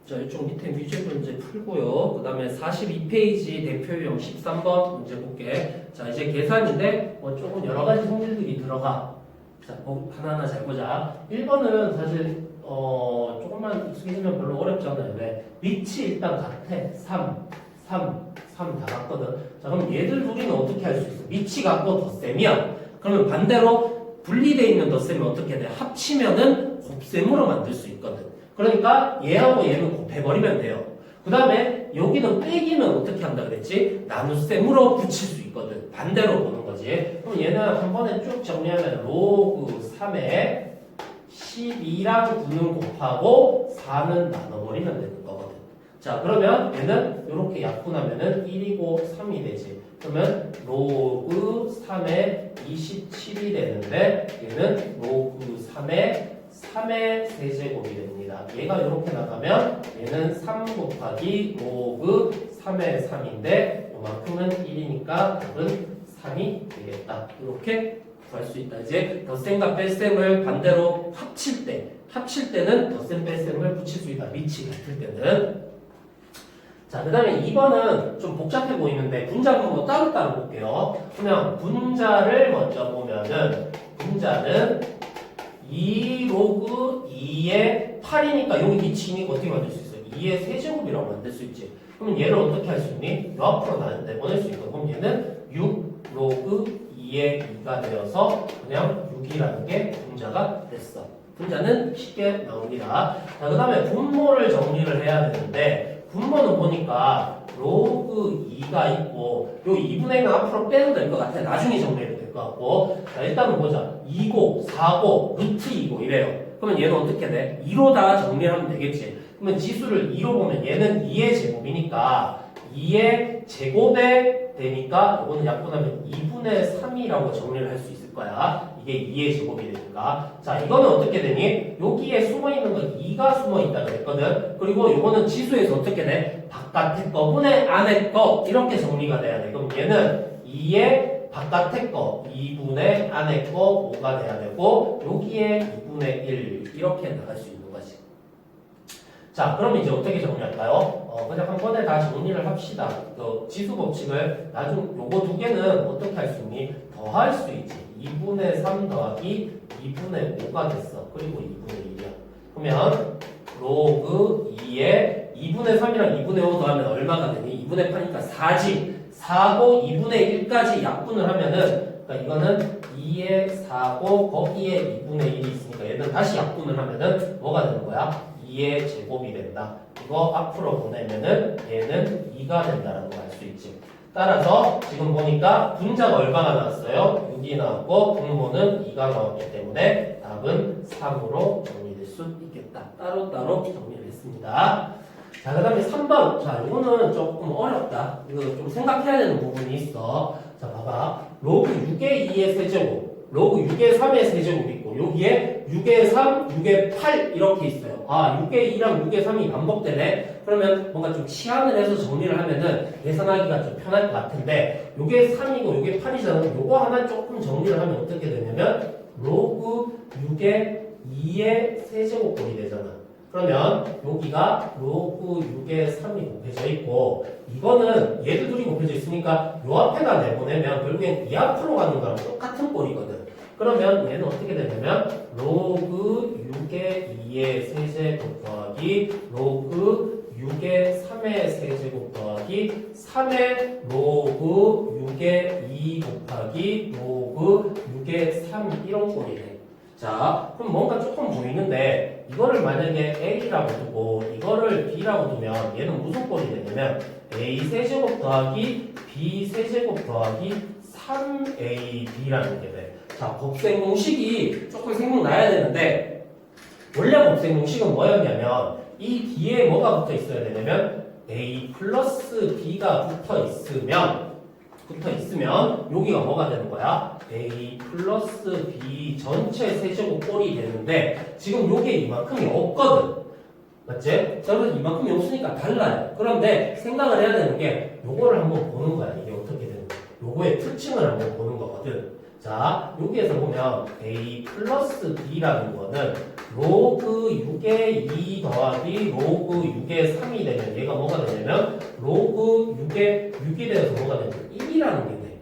자, 이쪽 밑에 뮤제 문제 풀고요. 그 다음에 42페이지 대표 유형 13번 문제 볼게. 자, 이제 계산인데 조금 여러 가지 성질들이 들어가. 자, 하나하나 잘 보자. 1번은 사실 조금만 익숙해지면 별로 어렵지 않아요. 왜? 위치 일단 같아. 3 다 같거든. 자, 그럼 얘들 둘이는 어떻게 할 수 있어? 위치 같고 덧셈이야. 그러면 반대로 분리되어 있는 덧셈이 어떻게 돼? 합치면은 곱셈으로 만들 수 있거든. 그러니까 얘하고 얘는 곱해버리면 돼요. 그 다음에 여기는 빼기는 어떻게 한다 그랬지? 나눗셈으로 붙일 수 있거든. 반대로 보는 거지. 그럼 얘는 한 번에 쭉 정리하면 로그 3에 12랑 9는 곱하고 4는 나눠버리면 되는 거거든. 자, 그러면 얘는 이렇게 약분하면은 1이고 3이 되지. 그러면 로그 3에 27이 되는데 얘는 로그 3의 세제곱이 됩니다. 얘가 이렇게 나가면 얘는 3 곱하기 로그 3의 3인데 이만큼은 1이니까 답은 3이 되겠다. 이렇게 구할 수 있다. 이제 덧셈과 뺄셈을 반대로 합칠 때는 덧셈 뺄셈을 붙일 수 있다. 위치 같을 때는. 자, 그 다음에 2번은 좀 복잡해 보이는데 분자 한번 따로따로 볼게요. 그냥 분자를 먼저 보면은 분자는 2 로그 2의 8이니까 여기 위치니까 어떻게 만들 수 있어요? 2의 세제곱이라고 만들 수 있지. 그럼 얘를 어떻게 할 수 있니? 요 앞으로 내보낼 수 있고 그럼 얘는 6 로그 2의 2가 되어서 그냥 6이라는 게 분자가 됐어. 분자는 쉽게 나옵니다. 자, 그 다음에 분모를 정리를 해야 되는데 분모는 보니까 로그 2가 있고 요 2분의 1은 앞으로 빼도 될 것 같아. 나중에 정리해도 될 것 같고. 자, 일단은 보자. 2고 4고 루트 2고 이래요. 그러면 얘는 어떻게 돼? 2로 다 정리하면 되겠지. 그러면 지수를 2로 보면 얘는 2의 제곱이니까 2의 제곱에 되니까 이거는 약분하면 2분의 3이라고 정리를 할 수 있을 거야. 이게 2의 제곱이 되니까. 자, 이거는 어떻게 되니? 여기에 숨어있는 거 2가 숨어있다 그랬거든. 그리고 이거는 지수에서 어떻게 돼? 바깥의 거 분의 안의 거 이렇게 정리가 돼야 돼. 그럼 얘는 2의 바깥의 거 2분의 안의 거 5가 돼야 되고 여기에 2분의 1 이렇게 나갈 수 있는 거지. 자, 그럼 이제 어떻게 정리할까요? 그냥 한 번에 다 정리를 합시다. 지수 법칙을 요거 두 개는 어떻게 할 수 있니? 더할 수 있지. 2분의 3 더하기 2분의 5가 됐어. 그리고 2분의 1이야. 그러면 로그 2에 2분의 3이랑 2분의 5 더하면 얼마가 되니? 2분의 8이니까 4지. 4고 2분의 1까지 약분을 하면은 그러니까 이거는 2의 4고 거기에 2분의 1이 있으니까 얘는 다시 약분을 하면은 뭐가 되는 거야? 2의 제곱이 된다. 이거 앞으로 보내면은 얘는 2가 된다라는 걸 알 수 있지. 따라서 지금 보니까 분자가 얼마나 나왔어요? 6이 나왔고 분모는 2가 나왔기 때문에 답은 3으로 정리될 수 있겠다. 따로따로 정리를 했습니다. 자, 그 다음에 3번. 자, 이거는 조금 어렵다. 이거 좀 생각해야 되는 부분이 있어. 자, 봐봐. 로그 6의 2의 세제곱, 로그 6의 3의 세제곱이 있고, 여기에 6의 3, 6의 8 이렇게 있어요. 아, 6의 2랑 6의 3이 반복되네? 그러면 뭔가 좀 치환을 해서 정리를 하면은 계산하기가 좀 편할 것 같은데, 6의 3이고 6의 8이잖아. 요거 하나 조금 정리를 하면 어떻게 되냐면, 로그 6의 2의 세제곱꼴이 되잖아. 그러면 여기가 로그 6의 3이 곱해져 있고 이거는 얘들 둘이 곱해져 있으니까 요 앞에다 내보내면 결국엔 이 앞으로 가는 거랑 똑같은 꼴이거든. 그러면 얘는 어떻게 되냐면 로그 6의 2의 세제곱 더하기 로그 6의 3의 세제곱 더하기 3의 로그 6의 2 곱하기 로그 6의 3 이런 꼴이네. 자, 그럼 뭔가 조금 보이는데 이거를 만약에 A라고 두고 이거를 B라고 두면 얘는 무슨 꼴이 되냐면 A 세제곱 더하기 B 세제곱 더하기 3AB라는 게 돼. 자, 곱셈 공식이 조금 생각나야 되는데 원래 곱셈 공식은 뭐였냐면 이 뒤에 뭐가 붙어 있어야 되냐면 A 플러스 B가 붙어 있으면 여기가 뭐가 되는 거야? A 플러스 B 전체 세제곱 꼴이 되는데 지금 요게 이만큼이 없거든. 맞지? 자, 그래서 이만큼이 없으니까 달라요. 그런데 생각을 해야 되는 게 요거를 한번 보는 거야. 이게 어떻게 되는 거야? 요거의 특징을 한번 보는 거거든. 자, 여기에서 보면 a 플러스 b라는 거는 로그 6의 2 더하기 로그 6의 3이 되면 얘가 뭐가 되냐면 로그 6의 6이 되어서 뭐가 되냐면 1이라는 게 돼.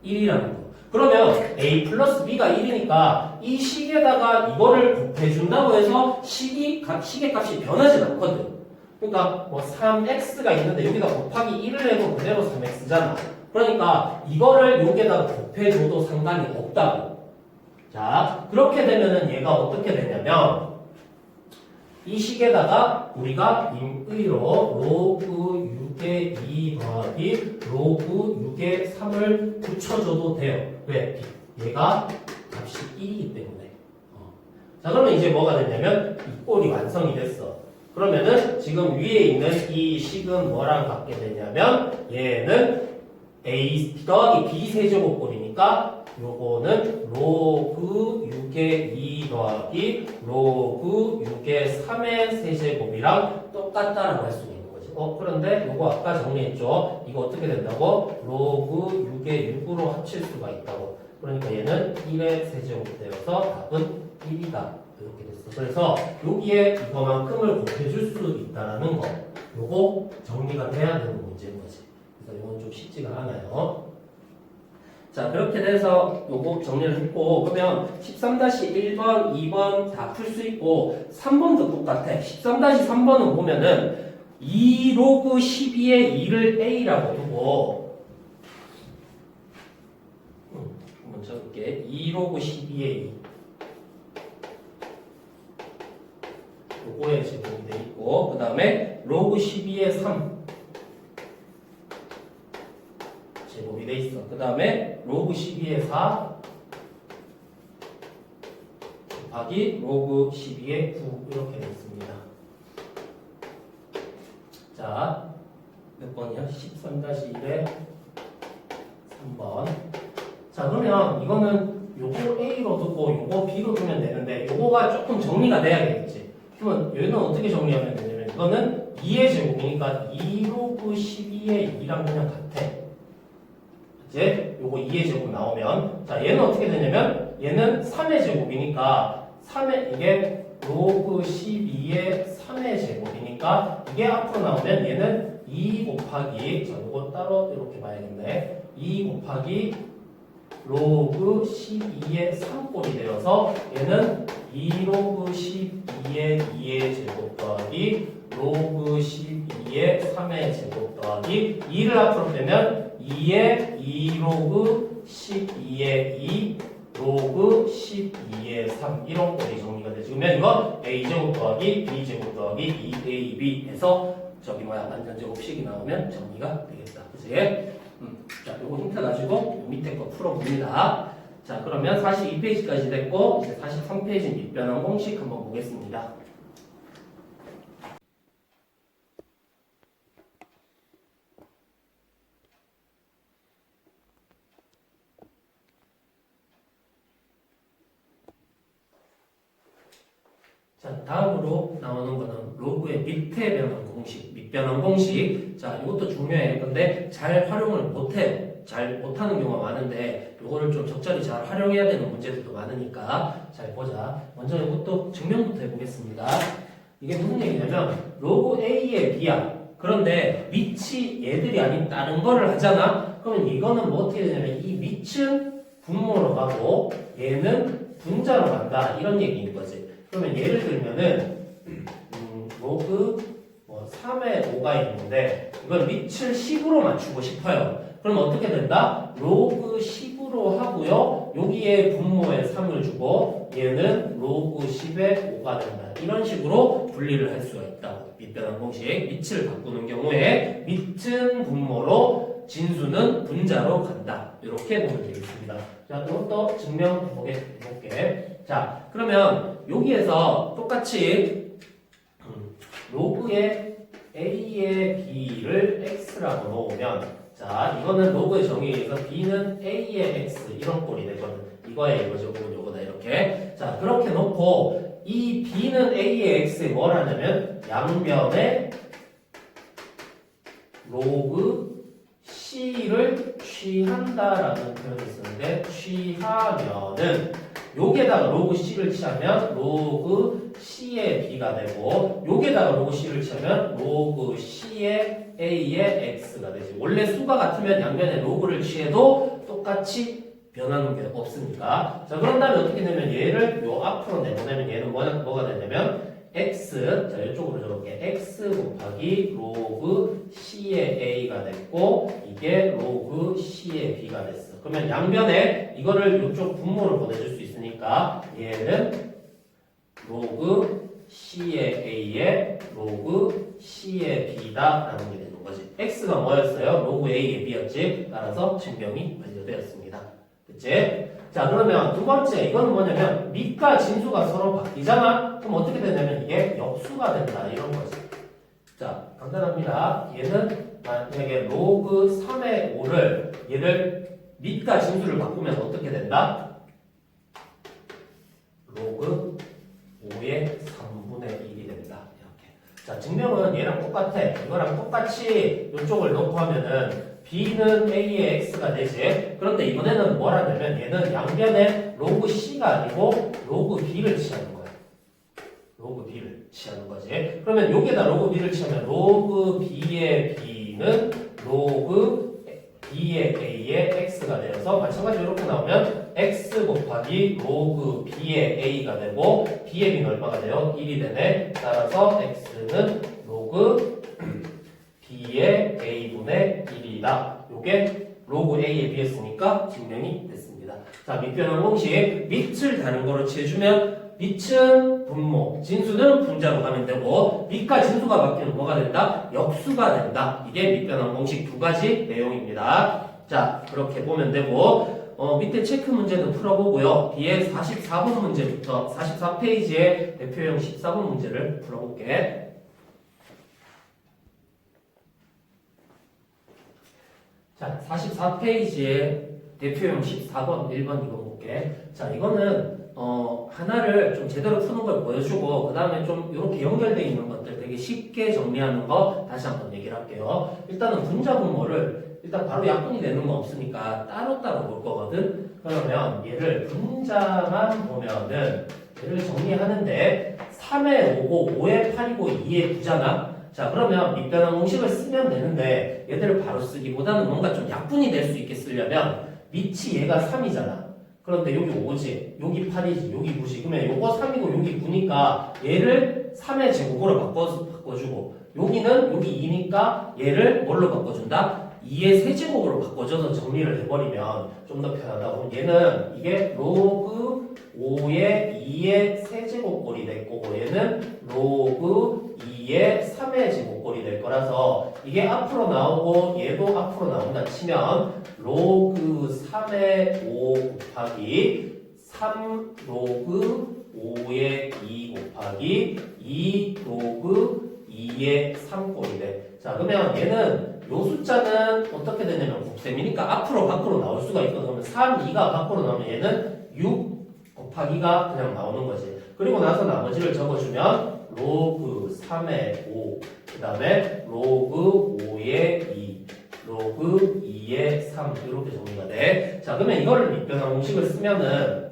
1이라는 거. 그러면 a 플러스 b가 1이니까 이 식에다가 이거를 곱해준다고 해서 식의 값이 변하진 않거든. 그러니까 뭐 3x가 있는데 여기다 곱하기 1을 해도 그대로 3x잖아. 그러니까 이거를 여기에다가 곱해줘도 상관이 없다고. 자, 그렇게 되면은 얘가 어떻게 되냐면 이 식에다가 우리가 임의로 로그 6의 2 더하기 로그 6의 3을 붙여줘도 돼요. 왜? 얘가 값이 1이기 때문에. 자, 그러면 이제 뭐가 됐냐면 이 꼴이 완성이 됐어. 그러면은 지금 위에 있는 이 식은 뭐랑 같게 되냐면 얘는 a 더하기 b 세제곱꼴이니까 요거는 로그 6의 2 더하기 로그 6의 3의 세제곱이랑 똑같다라고 할 수 있는 거지. 그런데 요거 아까 정리했죠. 이거 어떻게 된다고? 로그 6의 6으로 합칠 수가 있다고. 그러니까 얘는 1의 세제곱 되어서 답은 1이다. 이렇게 됐어. 그래서 여기에 이거만큼을 곱해줄 수 있다라는 거. 요거 정리가 돼야 되는 문제인 거지. 그래서 이건 좀 쉽지가 않아요. 자, 그렇게 돼서 요거 정리를 했고, 그러면 13-1번, 2번 다 풀 수 있고, 3번도 똑같아. 13-3번은 보면은 2 로그 12의 2를 a라고 두고, 한번 적을게. 2 로그 12의 2. 요거에 제곱이 돼 있고, 그 다음에 로그 12의 3. 제곱이 돼 있어. 그 다음에 로그 12의 4 곱하기 로그 12의 9 이렇게 돼 있습니다. 자, 몇 번이야? 13-1의 3번. 자, 그러면 이거는 요거 A로 두고 요거 B로 두면 되는데 요거가 조금 정리가 돼야 되겠지. 그러면 얘는 어떻게 정리하면 되냐면 이거는 2의 제곱이니까 2 로그 12의 2랑 그냥 같아. 이제 요거 2의 제곱 나오면 자 얘는 어떻게 되냐면 얘는 3의 제곱이니까 3의 이게 로그 12의 3의 제곱이니까 이게 앞으로 나오면 얘는 2 곱하기 자 요거 따로 이렇게 봐야겠네. 2 곱하기 로그 12의 3꼴이 되어서 얘는 2 로그 12의 2의 제곱 더하기 로그 12의 3의 제곱 더하기 2를 앞으로 빼면 2의 2 로그 12의 2 로그 12의 3 이런 꼴이 정리가 되죠. 그러면 이거 a제곱 더하기 b제곱 더하기 2ab 해서 저기 뭐야 완전제곱식이 나오면 정리가 되겠다. 그치? 자, 요거 힌트 가지고 요 밑에 거 풀어봅니다. 자, 그러면 42페이지까지 됐고 이제 43페이지 밑변환 공식 한번 보겠습니다. 자, 다음으로 나오는 거는 로그의 밑에 변환 공식, 밑변환 공식. 자, 이것도 중요해. 근데 잘 활용을 못해요. 잘 못하는 경우가 많은데 이거를 좀 적절히 잘 활용해야 되는 문제들도 많으니까 잘 보자. 먼저 이것도 증명부터 해보겠습니다. 이게 무슨 얘기냐면 로그 A의 B야. 그런데 밑이 얘들이 아닌 다른 거를 하잖아. 그러면 이거는 뭐 어떻게 되냐면 이 밑은 분모로 가고 얘는 분자로 간다. 이런 얘기인 거지. 그러면 예를 들면은 로그 3의 5가 있는데 이걸 밑을 10으로 맞추고 싶어요. 그럼 어떻게 된다? 로그 10으로 하고요. 여기에 분모에 3을 주고 얘는 로그 10의 5가 된다. 이런 식으로 분리를 할 수가 있다고. 밑변환 공식 밑을 바꾸는 경우에 밑은 분모로 진수는 분자로 간다. 이렇게 보면 되겠습니다. 자, 이것도 증명해볼게. 자, 그러면 여기에서 똑같이 로그의 A의 B를 X라고 놓으면 자, 이거는 로그의 정의에 의해서 B는 A의 X 이런 꼴이 되거든. 이거에 이거죠. 요거다 이렇게. 자, 그렇게 놓고 이 B는 A의 X에 뭘 하냐면 양변에 로그 10 C를 취한다라는 표현이 있었는데 취하면은 여기에다가 로그 C를 취하면 로그 C의 B가 되고 여기에다가 로그 C를 취하면 로그 C의 A의 X가 되지. 원래 수가 같으면 양면에 로그를 취해도 똑같이 변하는 게 없으니까. 자, 그런 다음에 어떻게 되면 얘를 요 앞으로 내보내면 얘는 뭐가 되냐면 x, 자 이쪽으로 적을게. x 곱하기 로그 c의 a가 됐고 이게 로그 c의 b가 됐어. 그러면 양변에 이거를 이쪽 분모를 보내줄 수 있으니까 얘는 로그 c의 a의 로그 c의 b다라는 게 되는 거지. x가 뭐였어요? 로그 a의 b였지. 따라서 증명이 완료되었습니다. 그치? 자, 그러면 두 번째, 이거는 뭐냐면, 밑과 진수가 서로 바뀌잖아? 그럼 어떻게 되냐면, 이게 역수가 된다. 이런 거지. 자, 간단합니다. 얘는 만약에 로그 3의 5를, 얘를 밑과 진수를 바꾸면 어떻게 된다? 로그 5의 3분의 1이 된다. 이렇게. 자, 증명은 얘랑 똑같아. 이거랑 똑같이 이쪽을 넣고 하면은, B는 A의 X가 되지. 그런데 이번에는 뭐라냐면 얘는 양변에 로그 C가 아니고 로그 B를 취하는 거야. 로그 B를 취하는 거지. 그러면 여기에다 로그 B를 취하면 로그 B의 B는 로그 B의 A의 X가 되어서 마찬가지로 이렇게 나오면 X 곱하기 로그 B의 A가 되고 B의 B는 얼마가 돼요? 1이 되네. 따라서 X는 로그 B의 A분의 1이다. 요게 로그 A에 비했으니까 증명이 됐습니다. 자, 밑변환 공식. 밑을 다른 거로 취해주면 밑은 분모, 진수는 분자로 가면 되고 밑과 진수가 바뀌면 뭐가 된다? 역수가 된다. 이게 밑변환 공식 두 가지 내용입니다. 자, 그렇게 보면 되고 밑에 체크 문제도 풀어보고요. 뒤에 44번 문제부터 44페이지에 대표형 14번 문제를 풀어볼게. 자, 44페이지에 대표형 14번, 1번 이거 볼게. 자, 이거는 하나를 좀 제대로 푸는 걸 보여주고 그 다음에 좀 이렇게 연결되어 있는 것들 되게 쉽게 정리하는 거 다시 한번 얘기를 할게요. 일단은 분자 분모를 일단 바로 약분이 되는 거 없으니까 따로따로 볼 거거든. 그러면 얘를 분자만 보면은 얘를 정리하는데 3에 5고 5에 8이고 2에 9잖아. 자, 그러면 밑변환 공식을 쓰면 되는데 얘들을 바로 쓰기보다는 뭔가 좀 약분이 될 수 있게 쓰려면 밑이 얘가 3이잖아. 그런데 여기 5지, 여기 8이지, 여기 9지. 그러면 요거 3이고 여기 9니까 얘를 3의 제곱으로 바꿔주고 여기는 여기 2니까 얘를 뭘로 바꿔준다? 2의 세제곱으로 바꿔줘서 정리를 해버리면 좀 더 편하다. 그럼 얘는 이게 로그 5의 2의 세제곱꼴이 될 거고 얘는 로그 2의 3의 제곱꼴이 될 거라서 이게 앞으로 나오고 얘도 앞으로 나온다 치면 로그 3의 5 곱하기 3 로그 5의 2 곱하기 2 로그 2의 3꼴이 돼. 자, 그러면 얘는 요 숫자는 어떻게 되냐면 곱셈이니까 앞으로 밖으로 나올 수가 있거든. 그러면 3, 2가 밖으로 나오면 얘는 6 곱하기가 그냥 나오는 거지. 그리고 나서 나머지를 적어주면 로그 3의 5, 그 다음에 로그 5의 2, 로그 2의 3 이렇게 정리가 돼. 자, 그러면 이거를 밑변환 공식을 쓰면은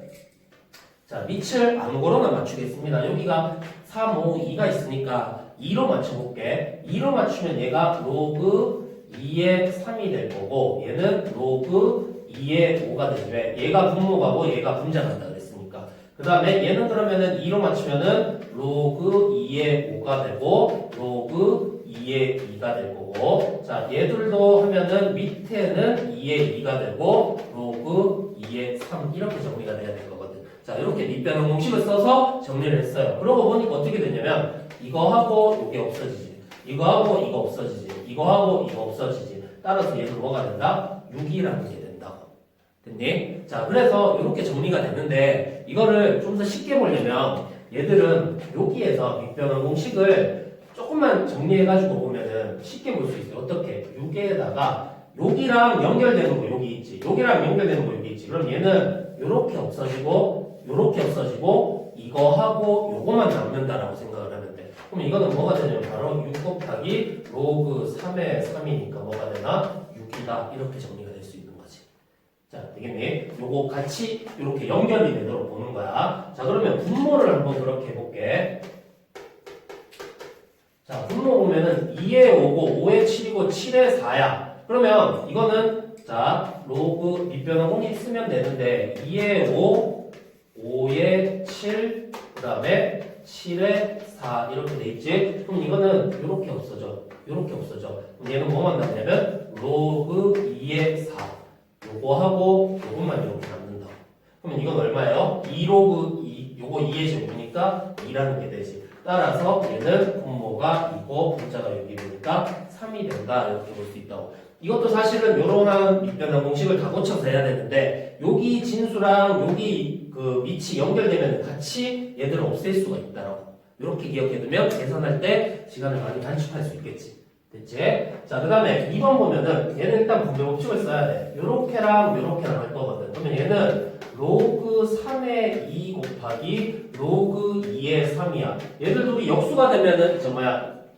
자, 밑을 아무거나 맞추겠습니다. 여기가 3, 5, 2가 있으니까 2로 맞춰볼게. 2로 맞추면 얘가 로그 2의 3이 될 거고 얘는 로그 2의 5가 되지. 왜? 얘가 분모가고 얘가 분자간다 그랬으니까. 그 다음에 얘는 그러면은 2로 맞추면은 로그 2의 5가 되고 로그 2의 2가 될 거고 자, 얘들도 하면은 밑에는 2의 2가 되고 로그 2의 3 이렇게 정리가 돼야 될 거거든. 자, 이렇게 밑변환 공식을 써서 정리를 했어요. 그러고 보니까 어떻게 됐냐면 이거하고 이게 없어지지. 이거하고 이거 없어지지. 이거하고 이거 없어지지. 따라서 얘는 뭐가 된다? 6이라는 게 된다고. 됐니? 자, 그래서 이렇게 정리가 됐는데 이거를 좀 더 쉽게 보려면 얘들은 여기에서 밑변환 공식을 조금만 정리해가지고 보면은 쉽게 볼 수 있어요. 어떻게? 6에다가 여기랑 연결되는 거 여기 있지. 여기랑 연결되는 거 여기 있지. 그럼 얘는 요렇게 없어지고 요렇게 없어지고 이거하고 요거만 남는다라고 생각을 하면 돼. 그럼 이거는 뭐가 되냐면 바로 6 곱하기 로그 3의 3이니까 뭐가 되나? 6이 x다 이렇게 정리가 될 수 있는 거지. 자, 되겠니? 요거 같이 이렇게 연결이 되도록 보는 거야. 자, 그러면 분모를 한번 그렇게 해볼게. 자, 분모 보면은 2에 5고 5에 7이고 7에 4야. 그러면 이거는 자, 로그 밑변환 공식 쓰면 되는데 2에 5, 5에 7, 그 다음에 7에 4 이렇게 돼 있지? 그럼 이거는 이렇게 없어져. 이렇게 없어져. 그럼 얘는 뭐만 남냐면 로그 2에 4. 요거하고 요것만 이렇게 남는다. 그러면 이건 얼마예요? 2로그 2, 요거 2의 제곱이니까 2라는 게 되지. 따라서 얘는 분모가 이고 분자가 여기 있으니까 3이 된다 이렇게 볼 수 있다고. 이것도 사실은 요런한 밑변환 공식을 다 고쳐서 해야 되는데 여기 진수랑 여기 그 밑이 연결되면 같이 얘들을 없앨 수가 있다라고. 이렇게 기억해두면 계산할 때 시간을 많이 단축할 수 있겠지. 됐지? 자, 그 다음에 2번 보면은 얘는 일단 분배 법칙을 써야 돼. 요렇게랑 요렇게랑 할 거거든. 그러면 얘는 로그 3의 2 곱하기 로그 2의 3이야. 얘들 둘이 역수가 되면은 이제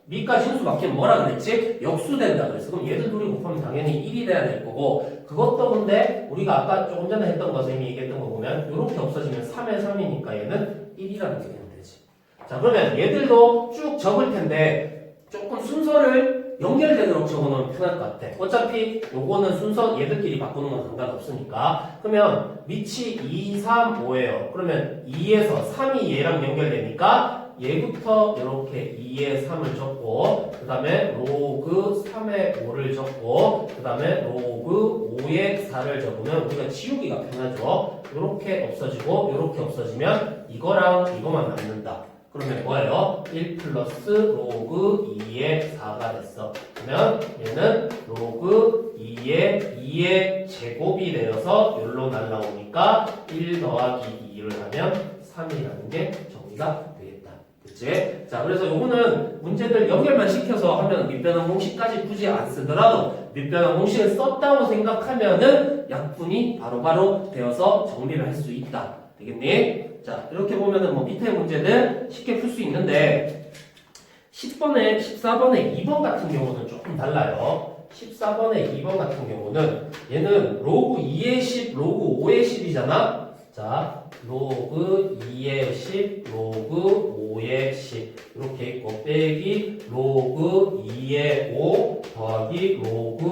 밑과 진수 바뀌면 뭐라 그랬지? 역수된다 그랬어. 그럼 얘들 둘이 곱하면 당연히 1이 돼야 될 거고, 그것도 근데 우리가 아까 조금 전에 했던 거 선생님이 얘기했던 거 보면 요렇게 없어지면 3의 3이니까 얘는 1이라는 게 되면 되지. 자, 그러면 얘들도 쭉 적을 텐데 조금 순서를 연결되도록 적어놓으면 편할 것 같아. 어차피 요거는 순서 얘들끼리 바꾸는 건 상관없으니까. 그러면 밑이 2, 3, 5예요. 그러면 2에서 3이 얘랑 연결되니까 얘부터 이렇게 2에 3을 적고, 그 다음에 로그 3에 5를 적고, 그 다음에 로그 5에 4를 적으면 우리가 지우기가 편하죠. 이렇게 없어지고 이렇게 없어지면 이거랑 이거만 남는다. 그러면 뭐예요? 1 플러스 로그 2의 4가 됐어. 그러면 얘는 로그 2의 제곱이 되어서 여기로 날라오니까 1 더하기 2를 하면 3이라는 게 정리가 되겠다. 그치? 자, 그래서 요거는 문제들 연결만 시켜서 하면 밑변환 공식까지 굳이 안 쓰더라도 밑변환 공식을 썼다고 생각하면은 약분이 바로바로 되어서 정리를 할 수 있다. 되겠니? 자, 이렇게 보면은 뭐 밑에 문제들 쉽게 풀 수 있는데 10번에, 14번에 2번 같은 경우는 조금 달라요. 14번에 2번 같은 경우는 얘는 로그 2의 10, 로그 5의 10이잖아. 자, 로그 2의 10, 로그 5의 10 이렇게 있고 빼기 로그 2의 5 더하기 로그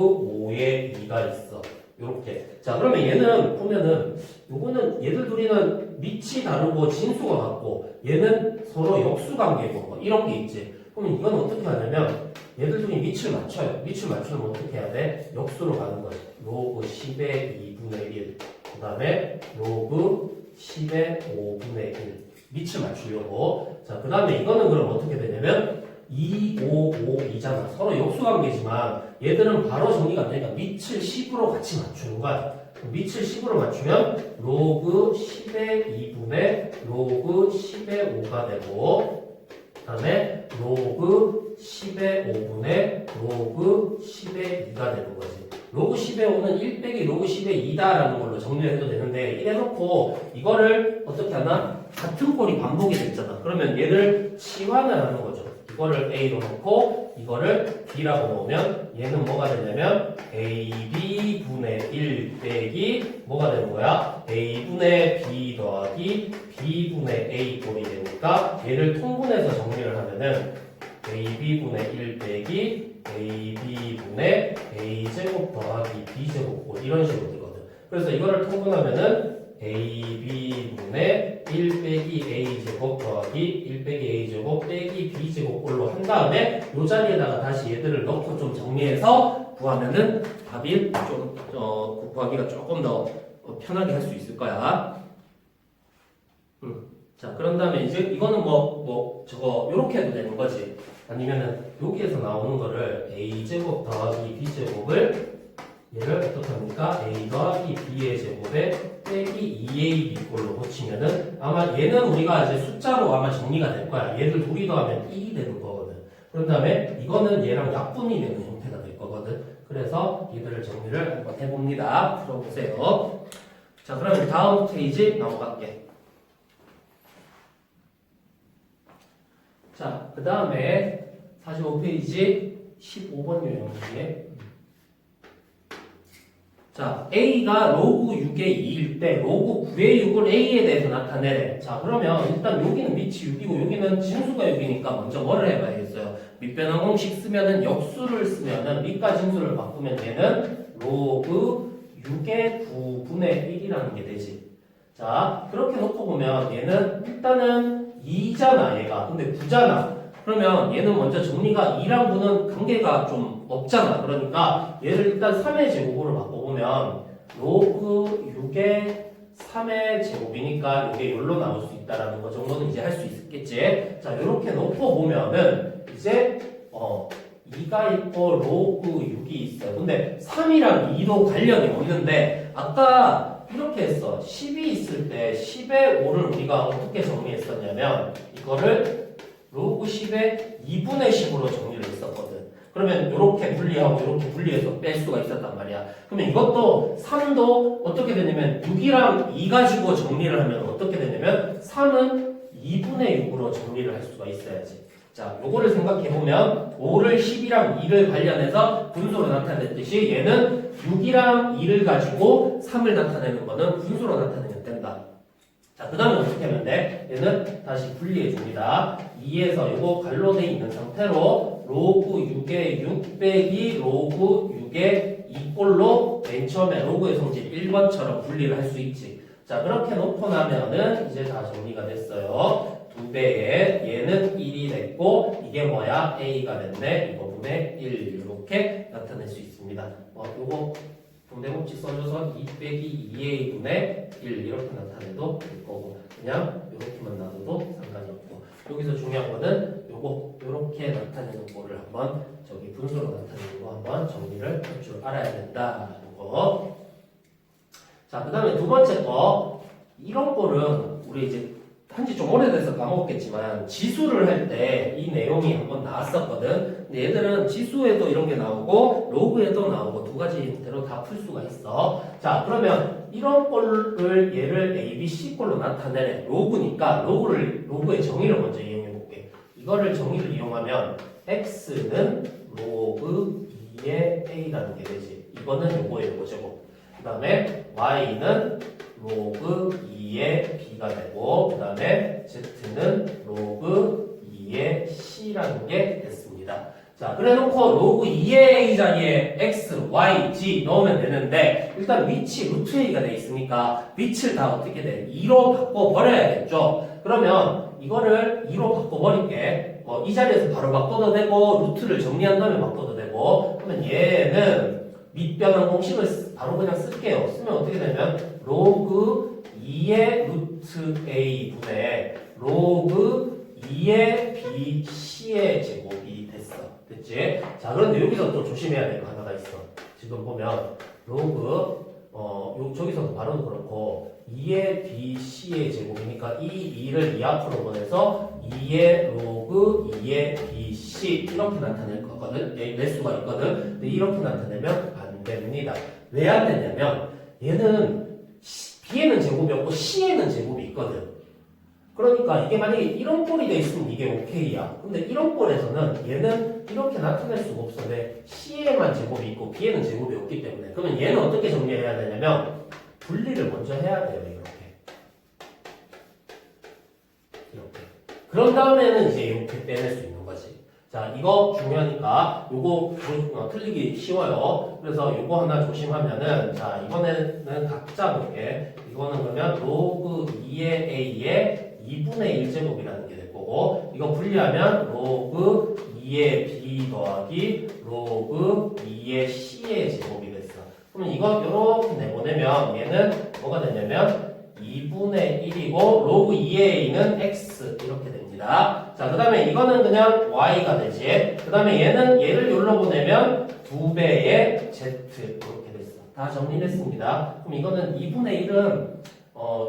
5의 2가 있어. 요렇게. 자, 그러면 얘는 보면은 요거는 얘들 둘이는 밑이 다르고 진수가 같고 얘는 서로 역수 관계고 뭐 이런 게 있지. 그러면 이건 어떻게 하냐면 얘들 둘이 밑을 맞춰요. 밑을 맞추면 어떻게 해야 돼? 역수로 가는 거지. 로그 10의 2분의 1. 그 다음에 로그 10의 5분의 1. 밑을 맞추려고. 자, 그 다음에 이거는 그럼 어떻게 되냐면 2, 5, 5, 2잖아. 서로 역수관계지만 얘들은 바로 정리가 되니까 밑을 10으로 같이 맞추는 거야. 밑을 10으로 맞추면 로그 10의 2분의 로그 10의 5가 되고 그 다음에 로그 10의 5분의 로그 10의 2가 되는 거지. 로그 10의 5는 1 빼기 로그 10의 2다라는 걸로 정리해도 되는데 이래놓고 이거를 어떻게 하나? 같은 꼴이 반복이 됐잖아. 그러면 얘를 치환을 하는 거죠. 이거를 A로 놓고 이거를 B라고 놓으면 얘는 뭐가 되냐면 AB분의 1 빼기 뭐가 되는 거야? A분의 B 더하기 B분의 A 꼴이 되니까 얘를 통분해서 정리를 하면은 AB분의 1 빼기 AB분의 A제곱 더하기 B제곱 꼴 이런 식으로 되거든. 그래서 이거를 통분하면은 AB분의 1 빼기 A제곱 더하기 1 빼기 A제곱 빼기 B제곱 꼴로 한 다음에 이 자리에다가 다시 얘들을 넣고 좀 정리해서 구하면은 답이 좀 구하기가 조금 더 편하게 할 수 있을 거야. 자, 그런 다음에 이제 이거는 저거 요렇게 해도 되는 거지. 아니면은 여기에서 나오는 거를 A제곱 더하기 B제곱을 얘를 어떻게 합니까? A 더하기 B의 제곱에 빼기 2AB 꼴로 고치면은 아마 얘는 우리가 이제 숫자로 아마 정리가 될 거야. 얘들 둘이 더하면 1이 되는 거거든. 그런 다음에 이거는 얘랑 약분이 되는 형태가 될 거거든. 그래서 얘들을 정리를 한번 해봅니다. 풀어보세요. 자, 그러면 다음 페이지 넘어갈게. 자, 그 다음에 45페이지 15번 유형인데 자, A가 로그 6의 2일 때 로그 9의 6을 A에 대해서 나타내래. 자, 그러면 일단 여기는 밑이 6이고 여기는 진수가 6이니까 먼저 뭐를 해봐야겠어요? 밑변환 공식 쓰면은 역수를 쓰면은 밑과 진수를 바꾸면 얘는 로그 6의 9분의 1이라는 게 되지. 자, 그렇게 놓고 보면 얘는 일단은 2잖아, 얘가. 근데 9잖아. 그러면 얘는 먼저 정리가 2랑 9는 관계가 좀 없잖아. 그러니까 얘를 일단 3의 제곱으로 바꿔보면 로그 6의 3의 제곱이니까 이게 여기로 나올 수 있다라는 거 정도는 이제 할 수 있겠지. 자, 이렇게 놓고 보면은 이제 2가 있고 로그 6이 있어요. 근데 3이랑 2도 관련이 없는데 아까 이렇게 했어. 10이 있을 때 10의 5를 우리가 어떻게 정리했었냐면 이거를 로그 10의 2분의 10으로 정리를 했었거든. 그러면 이렇게 분리하고 이렇게 분리해서 뺄 수가 있었단 말이야. 그러면 이것도 3도 어떻게 되냐면 6이랑 2 가지고 정리를 하면 어떻게 되냐면 3은 2분의 6으로 정리를 할 수가 있어야지. 자, 요거를 생각해보면 5를 10이랑 2를 관련해서 분수로 나타냈듯이 얘는 6이랑 2를 가지고 3을 나타내는 거는 분수로 나타내면 된다. 자, 그 다음에 어떻게 하면 돼? 얘는 다시 분리해 줍니다. 2에서 요거 갈로 돼 있는 상태로 로그 6의 6 빼기 로그 6의 2꼴로 맨 처음에 로그의 성질 1번처럼 분리를 할 수 있지. 자, 그렇게 놓고 나면은 이제 다 정리가 됐어요. 2배에 얘는 1이 됐고 이게 뭐야? A가 됐네. 이거 분의 1 이렇게 나타낼 수 있습니다. 요거 분배법칙 써줘서 2 빼기 2a 분의 1 이렇게 나타내도 될 거고 그냥 이렇게만 놔둬도 상관이 없고 여기서 중요한 거는 요거 요렇게 나타내는 거를 한번 저기 분수로 나타내는 거 한번 정리를 할 줄 알아야 된다는 거. 자, 그 다음에 두 번째 거 이런 거는 우리 이제 한지 좀 오래돼서 까먹었겠지만 지수를 할 때 이 내용이 한번 나왔었거든. 근데 얘들은 지수에도 이런 게 나오고 로그에도 나오고 두 가지 형태로 다 풀 수가 있어. 자, 그러면 이런 꼴을 얘를 A, B, C 꼴로 나타내래. 로그니까 로그의 정의를 먼저 이용해 볼게. 이거를 정의를 이용하면 x는 로그 2의 a라는 게 되지. 이거는 요거예요, 요거. 그 다음에 y는 로그 2의 b가 되고 그 다음에 z는 로그 2의 c라는 게 됐습니다. 자, 그래놓고 로그 2의 a 자리에 x, y, g 넣으면 되는데 일단 위치 루트 a가 돼 있으니까 위치를 다 어떻게 돼? 2로 바꿔버려야겠죠. 그러면 이거를 2로 바꿔버릴게. 이 자리에서 바로 바꿔도 되고 루트를 정리한 다음에 바꿔도 되고 그러면 얘는 밑변환 공식을 바로 그냥 쓸게요. 쓰면 어떻게 되면 로그 2의 루트 a 분의 로그 2의 b, c의 제곱이 됐어. 됐지? 자, 그런데 여기서 또 조심해야 될 거 하나가 있어. 지금 보면 로그 저기서도 바로도 그렇고 2의 b, c의 제곱이니까 이 2를 이 앞으로 보내서 2의 로그 2의 b, c 이렇게 나타낼 거거든. 낼 수가 있거든. 근데 이렇게 나타내면 안 됩니다. 왜 안 되냐면 얘는 B에는 제곱이 없고 C에는 제곱이 있거든. 그러니까 이게 만약에 이런 꼴이 돼 있으면 이게 오케이야. 근데 이런 꼴에서는 얘는 이렇게 나타낼 수가 없어. 왜? C에만 제곱이 있고 B에는 제곱이 없기 때문에. 그러면 얘는 어떻게 정리해야 되냐면 분리를 먼저 해야 돼요. 이렇게. 그런 다음에는 이제 이렇게 빼낼 수 있는 거지. 자, 이거 중요하니까 요거 틀리기 쉬워요. 그래서 요거 하나 조심하면은 자, 이번에는 각자 볼게. 이거는 그러면 로그 2의 a의 2분의 1제곱이라는 게 될 거고 이거 분리하면 로그 2의 b 더하기 로그 2의 c의 제곱이 됐어. 그러면 이거 요렇게 내보내면 얘는 뭐가 되냐면 2분의 1이고 로그 2의 a는 x 이렇게 됩니다. 자, 그 다음에 이거는 그냥 y가 되지. 그 다음에 얘를 여기로 보내면 2배의 z 이렇게 됐어. 다 정리됐습니다. 그럼 이거는 2분의 1은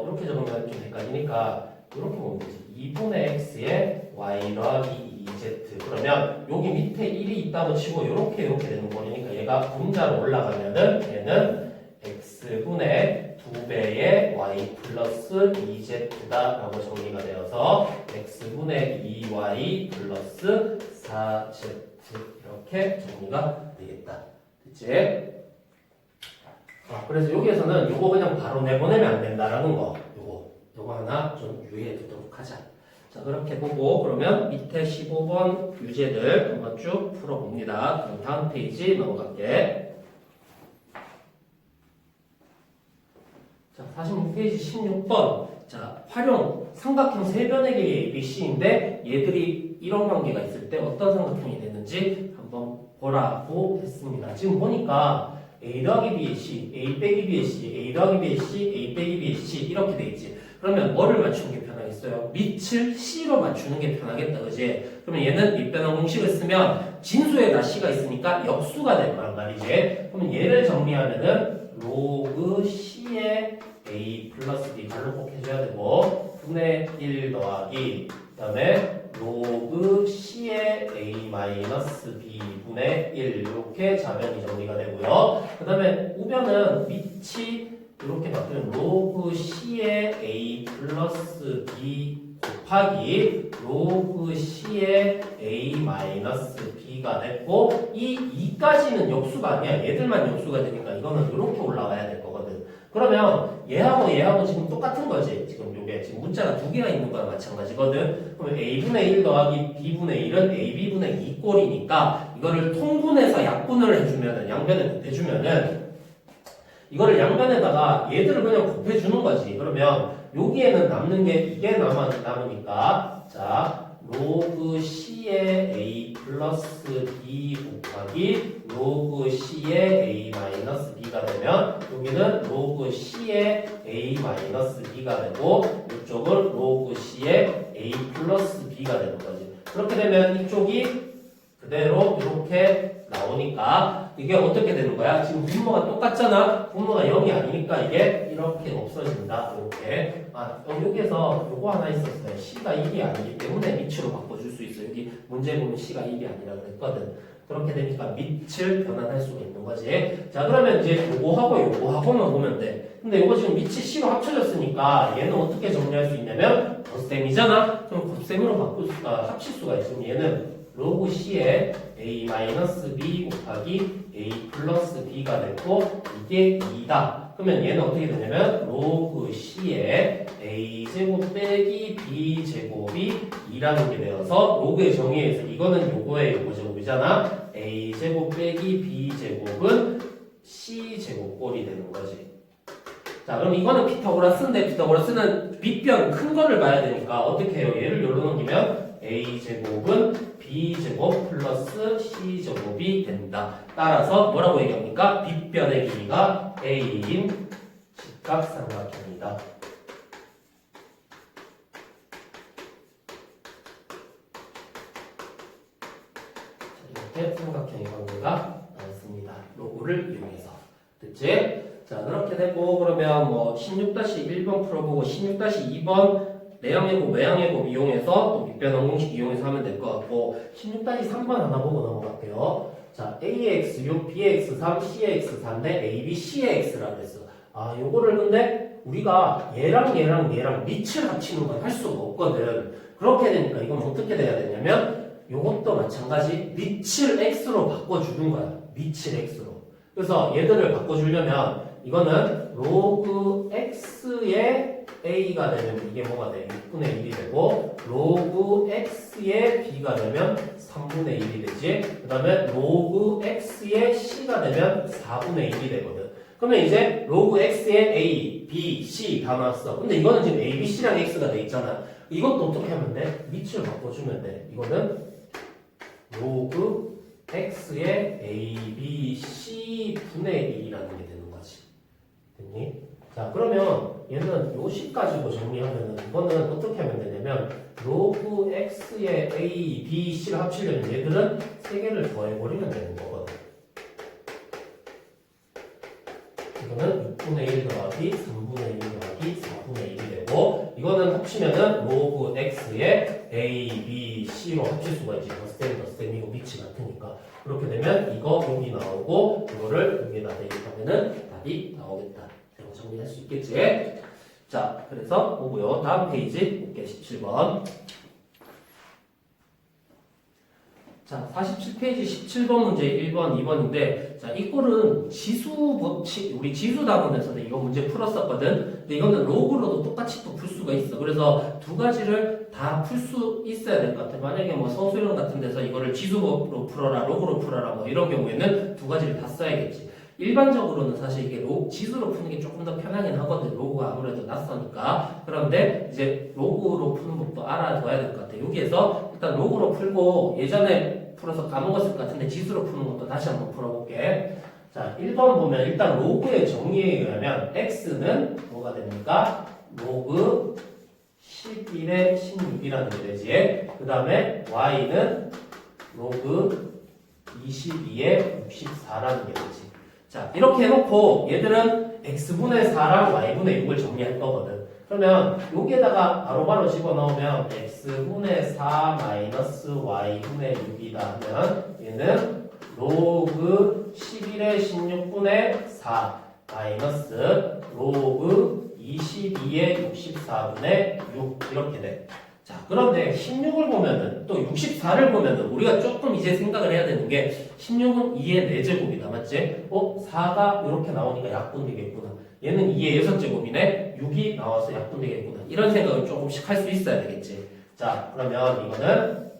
이렇게 적으면 좀 헷갈리니까 이렇게 보면 되지. 2분의 x의 y 더하기 2z 그러면 여기 밑에 1이 있다고 치고 이렇게 되는 거니까 얘가 분자로 올라가면은 얘는 x분의 2배의 y 플러스 2z다라고 정리가 되어서 x분의 2y 플러스 4z 이렇게 정리가 되겠다. 됐지? 그래서 여기에서는 요거 그냥 바로 내보내면 안 된다라는 거. 요거 하나 좀 유의해 두도록 하자. 자, 그렇게 보고 그러면 밑에 15번 유제들 한번 쭉 풀어봅니다. 그럼 다음 페이지 넘어갈게. 자, 46페이지 16번. 자, 활용 삼각형 세변의 길이 ABC인데 얘들이 이런 관계가 있을 때 어떤 삼각형이 되는지 한번 보라고 했습니다. 지금 보니까 A 더하기 B의 C, A 빼기 B의 C, A 더하기 B의 C, A 빼기 B의 C 이렇게 돼 있지. 그러면 뭐를 맞추는 게 편하겠어요? 밑을 C로 맞추는 게 편하겠다, 그지? 그러면 얘는 밑변환 공식을 쓰면 진수에다 C가 있으니까 역수가 될 거란 말이지. 그러면 얘를 정리하면은 로그 C의 A 플러스 B 발로 꼭 해줘야 되고 분의 1 더하기 그 다음에 로그 C의 A 마이너스 B 분의 1 이렇게 좌변이 정리가 되고요. 그 다음에 우변은 밑이 이렇게 바뀌면 로그 C의 A 플러스 B 곱하기 로그 C의 A 마이너스 B가 됐고 이 2까지는 역수가 아니야. 얘들만 역수가 되니까 이거는 이렇게 올라가야 될 거거든. 그러면 얘하고 지금 똑같은 거지. 지금 요게 지금 문자가 두 개가 있는 거랑 마찬가지거든. 그러면 A분의 1 더하기 B분의 1은 AB분의 2 꼴이니까 이거를 통분해서 약분을 해주면은 양변에 곱해주면은 이거를 양변에다가 얘들을 그냥 곱해주는 거지. 그러면 여기에는 남는 게 이게 남으니까 자 로그 C의 A 플러스 B 곱하기 로그 C의 A 마이너스 B가 되면 여기는 로그 C의 A 마이너스 B가 되고 이쪽은 로그 C의 A 플러스 B가 되는 거지. 그렇게 되면 이쪽이 그대로 이렇게 나오니까 이게 어떻게 되는 거야? 지금 분모가 똑같잖아? 분모가 0이 아니니까 이게 이렇게 없어진다. 이렇게. 여기에서 요거 하나 있었어요. C가 1이 아니기 때문에 밑으로 바꿔줄 수 있어. 여기 문제 보면 C가 1이 아니라 그랬거든. 그렇게 되니까 밑을 변환할 수가 있는 거지. 자, 그러면 이제 요거하고만 보면 돼. 근데 요거 지금 밑이 C로 합쳐졌으니까 얘는 어떻게 정리할 수 있냐면 덧셈이잖아? 그럼 곱셈으로 합칠 수가 있으면 얘는 로그 C의 A-B 곱하기 A 플러스 B가 됐고 이게 2다. 그러면 얘는 어떻게 되냐면 로그 C의 A제곱 빼기 B제곱이 2라는 게 되어서 로그의 정의에 의해서 이거는 요거의 요거 제곱이잖아. A제곱 빼기 B제곱은 C제곱 꼴이 되는 거지. 자, 그럼 이거는 피타고라스인데 피타고라스는 밑변 큰 거를 봐야 되니까 어떻게 해요? 얘를 여기로 넘기면 A제곱은 B제곱 플러스 C제곱이 된다. 따라서 뭐라고 얘기합니까? 빗변의 길이가 A인 직각삼각형이다. 이렇게 삼각형의 관계가 나왔습니다. 로고를 이용해서. 됐지? 자, 그렇게 되고 그러면 뭐 16-1번 풀어보고 16-2번 내양예곱, 외양예곱 이용해서 또 밑변환 공식 이용해서 하면 될 것 같고 16-3번 하나 보고 넘어갈게요. 자, AX, 요 BX3, CX4인데 AB, CX라고 했어. 요거를 근데 우리가 얘랑 밑을 합치는 건 할 수가 없거든. 그렇게 되니까 이건 어떻게 돼야 되냐면 요것도 마찬가지 밑을 X로 바꿔주는 거야. 밑을 X로. 그래서 얘들을 바꿔주려면 이거는 로그 X의 A가 되면 이게 뭐가 돼? 6분의 1이 되고 로그 X의 B가 되면 3분의 1이 되지. 그 다음에 로그 X의 C가 되면 4분의 1이 되거든. 그러면 이제 로그 X의 A, B, C 다 나왔어. 근데 이거는 지금 A, B, C랑 X가 돼 있잖아. 이것도 어떻게 하면 돼? 밑을 바꿔주면 돼. 이거는 로그 X의 A, B, C 분의 1이라는 게 되는 거지. 됐니? 자, 그러면 얘는 요 식 가지고 정리하면은 이거는 어떻게 하면 되냐면 로그 X의 A, B, C를 합치려면 얘들은 3개를 더해버리면 되는 거거든. 이거는 6분의 1 더하기 3분의 1 더하기 4분의 1이 되고 이거는 합치면은 로그 X의 A, B, C로 합칠 수가 있지. 덧셈이고 밑이 같으니까. 그렇게 되면 이거 여기 나오고 이거를 여기에다 대입하면은 답이 나오겠다. 이렇게 정리할 수 있겠지. 자, 그래서 보고요. 다음 페이지 볼게요. 17번. 자, 47페이지 17번 문제 1번, 2번인데, 자, 이 꼴은 우리 지수 단원에서는 이거 문제 풀었었거든? 근데 이거는 로그로도 똑같이 또 풀 수가 있어. 그래서 두 가지를 다 풀 수 있어야 될 것 같아. 만약에 뭐 성수형 같은 데서 이거를 지수로 풀어라, 로그로 풀어라, 뭐 이런 경우에는 두 가지를 다 써야겠지. 일반적으로는 사실 이게 지수로 푸는 게 조금 더 편하긴 하거든. 로그가 아무래도 낯서니까. 그런데 이제 로그로 푸는 법도 알아둬야 될 것 같아. 여기에서 일단 로그로 풀고 예전에 풀어서 까먹었을 것 같은데 지수로 푸는 것도 다시 한번 풀어볼게. 자, 1번 보면 일단 로그의 정의에 의하면 x는 뭐가 됩니까? 로그 11의 16이라는 게 되지. 그 다음에 y는 로그 22의 64라는 게 되지. 자, 이렇게 해놓고 얘들은 x분의 4랑 y분의 6을 정리할 거거든. 그러면 여기에다가 바로바로 집어넣으면 x분의 4 마이너스 y분의 6이다 하면 얘는 로그 11의 16분의 4 마이너스 로그 22의 64분의 6 이렇게 돼. 자, 그런데 16을 보면은 또 64를 보면은 우리가 조금 이제 생각을 해야 되는 게 16은 2의 4제곱이다. 맞지? 4가 이렇게 나오니까 약분되겠구나. 얘는 2의 6제곱이네. 6이 나와서 약분되겠구나. 이런 생각을 조금씩 할 수 있어야 되겠지. 자, 그러면 이거는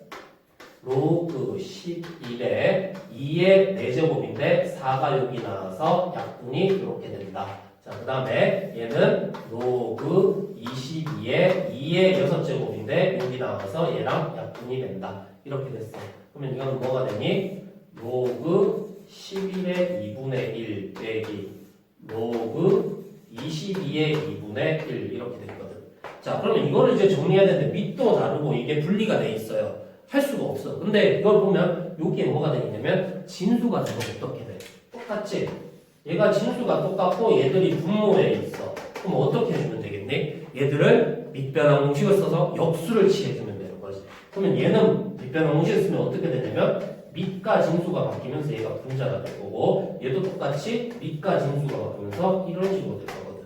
로그 11에 2의 4제곱인데 4가 여기 나와서 약분이 이렇게 된다. 자, 그 다음에 얘는 로그 22에 2의 6제곱인데 여기 나와서 얘랑 약분이 된다. 이렇게 됐어. 그러면 이거는 뭐가 되니? 로그 11의 2분의 1 빼기 로그 22의 2분의 1 이렇게 됐거든. 자, 그러면 이거를 이제 정리해야 되는데 밑도 다르고 이게 분리가 돼 있어요. 할 수가 없어. 근데 이걸 보면 여기에 뭐가 되냐면 진수가 되면 어떻게 돼? 똑같지? 얘가 진수가 똑같고 얘들이 분모에 있어. 그럼 어떻게 해주면 되겠니? 얘들을 밑변환 공식을 써서 역수를 취해주면 되는 거지. 그러면 얘는 밑변환 공식을 쓰면 어떻게 되냐면 밑과 진수가 바뀌면서 얘가 분자가 될 거고 얘도 똑같이 밑과 진수가 바뀌면서 이런 식으로 될 거거든.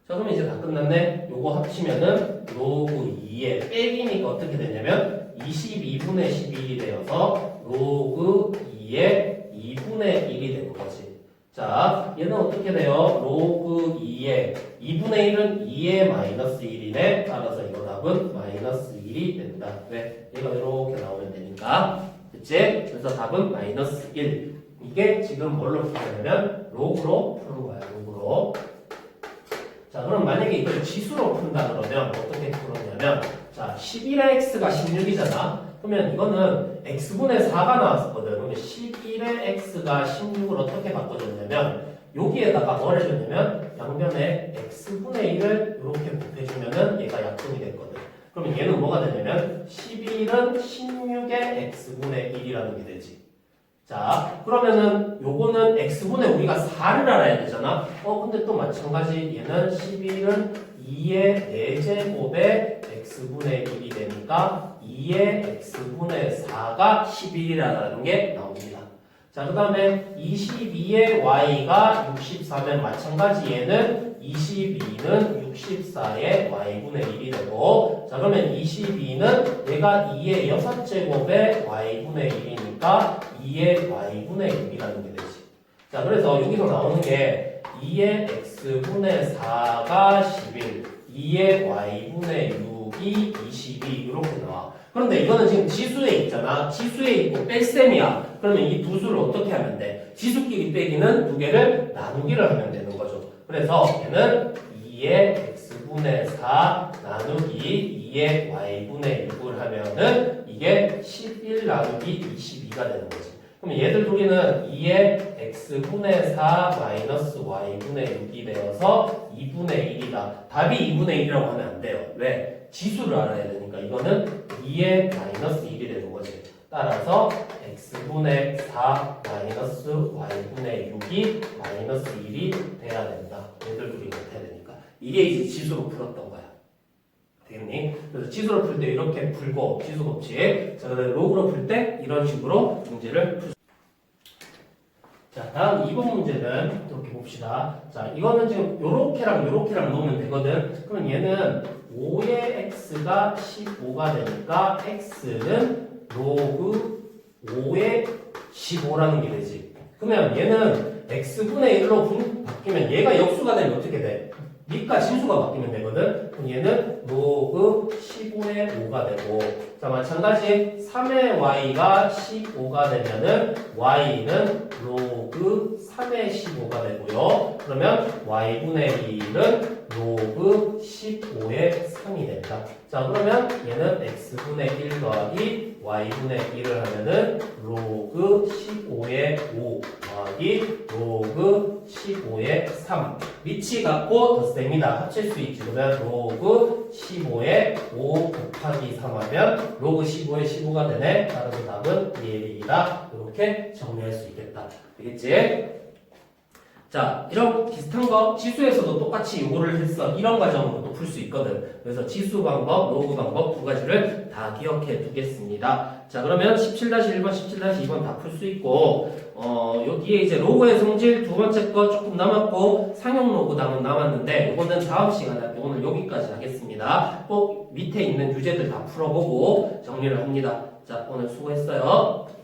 자, 그러면 이제 다 끝났네. 요거 합치면은 로그 2에 빼기니까 어떻게 되냐면 22분의 11이 되어서 로그 2의 2분의 1이 되는 거지. 자, 얘는 어떻게 돼요? 로그 2의 2분의 1은 2의 마이너스 1이네. 따라서 이거 답은 마이너스 1이 된다. 왜? 얘가 이렇게 나오면 되니까. 그치? 그래서 답은 마이너스 1. 이게 지금 뭘로 풀냐면 로그로 푸는 거야. 로그로. 자, 그럼 만약에 이걸 지수로 푼다 그러면 어떻게 풀었냐면 자, 11의 x가 16이잖아. 그러면 이거는 x분의 4가 나왔었거든. 그러면 11의 x가 16을 어떻게 바꿔줬냐면 여기에다가 뭘 해줬냐면 양변에 x분의 1을 이렇게 곱해주면은 얘가 약분이 됐거든. 그러면 얘는 뭐가 되냐면 11은 16의 x분의 1이라는 게 되지. 자, 그러면은 요거는 x분의 우리가 4를 알아야 되잖아. 근데 또 마찬가지 얘는 11은 2의 4제곱에 x분의 1이 되니까 2의 x분의 4가 11이라는 게 나옵니다. 자, 그 다음에 22의 y가 64면 마찬가지 얘는 22는 64의 y분의 1이 되고 자, 그러면 22는 얘가 2의 6제곱에 y분의 1이니까 2의 y분의 6이라는 게 되지. 자, 그래서 여기서 나오는 게 2의 x분의 4가 11, 2의 y분의 6이 22 이렇게 나와. 그런데 이거는 지금 지수에 있잖아. 지수에 있고 뺄셈이야. 그러면 이 두 수를 어떻게 하면 돼? 지수끼리 빼기는 두 개를 나누기를 하면 되는 거죠. 그래서 얘는 2의 x분의 4 나누기 2의 y분의 6을 하면은 이게 11 나누기 22가 되는 거지. 그럼 얘들 둘이는 2의 x분의 4 마이너스 y분의 6이 되어서 2분의 1이다. 답이 2분의 1이라고 하면 안 돼요. 왜? 지수를 알아야 되니까 이거는 2의 마이너스 1이 되는 거지. 따라서 x분의 4 마이너스 y분의 6이 마이너스 1이 돼야 된다. 얘들 둘이 같아야 되니까. 이게 이제 지수로 풀었던 거야. 되겠니? 그래서 지수로 풀 때 이렇게 풀고 지수 법칙. 자, 그다음에 로그로 풀 때 이런 식으로 문제를 풀. 자, 다음 2번 문제는 이렇게 봅시다. 자, 이거는 지금 요렇게랑 놓으면 되거든. 그럼 얘는 5의 x가 15가 되니까 x는 로그 5의 15라는 게 되지. 그러면 얘는 x분의 1로 바뀌면 얘가 역수가 되면 어떻게 돼? 밑과 진수가 바뀌면 되거든. 그럼 얘는 로그 15의 5가 되고, 자 마찬가지 3의 y가 15가 되면은 y는 로그 3의 15가 되고요. 그러면 y분의 1은 로그 15의 3이 된다. 자 그러면 얘는 x분의 1 더하기 y분의 1을 하면은 로그 15의 5 더하기 로그 15의 3 밑이 같고 덧셈이다. 합칠 수 있지. 그러면 로그 15의 5 곱하기 3 하면 로그 15의 15가 되네. 따라서 답은 1이다. 이렇게 정리할 수 있겠다. 되겠지? 자, 이런 비슷한 거 지수에서도 똑같이 요거를 했어. 이런 과정으로도 풀 수 있거든. 그래서 지수 방법, 로그 방법 두 가지를 다 기억해 두겠습니다. 자, 그러면 17-1번, 17-2번 다 풀 수 있고, 요 뒤에 이제 로그의 성질 두 번째 거 조금 남았고, 상용 로그 답은 남았는데, 요거는 다음 시간에 오늘 여기까지 하겠습니다. 꼭 밑에 있는 유제들 다 풀어보고 정리를 합니다. 자, 오늘 수고했어요.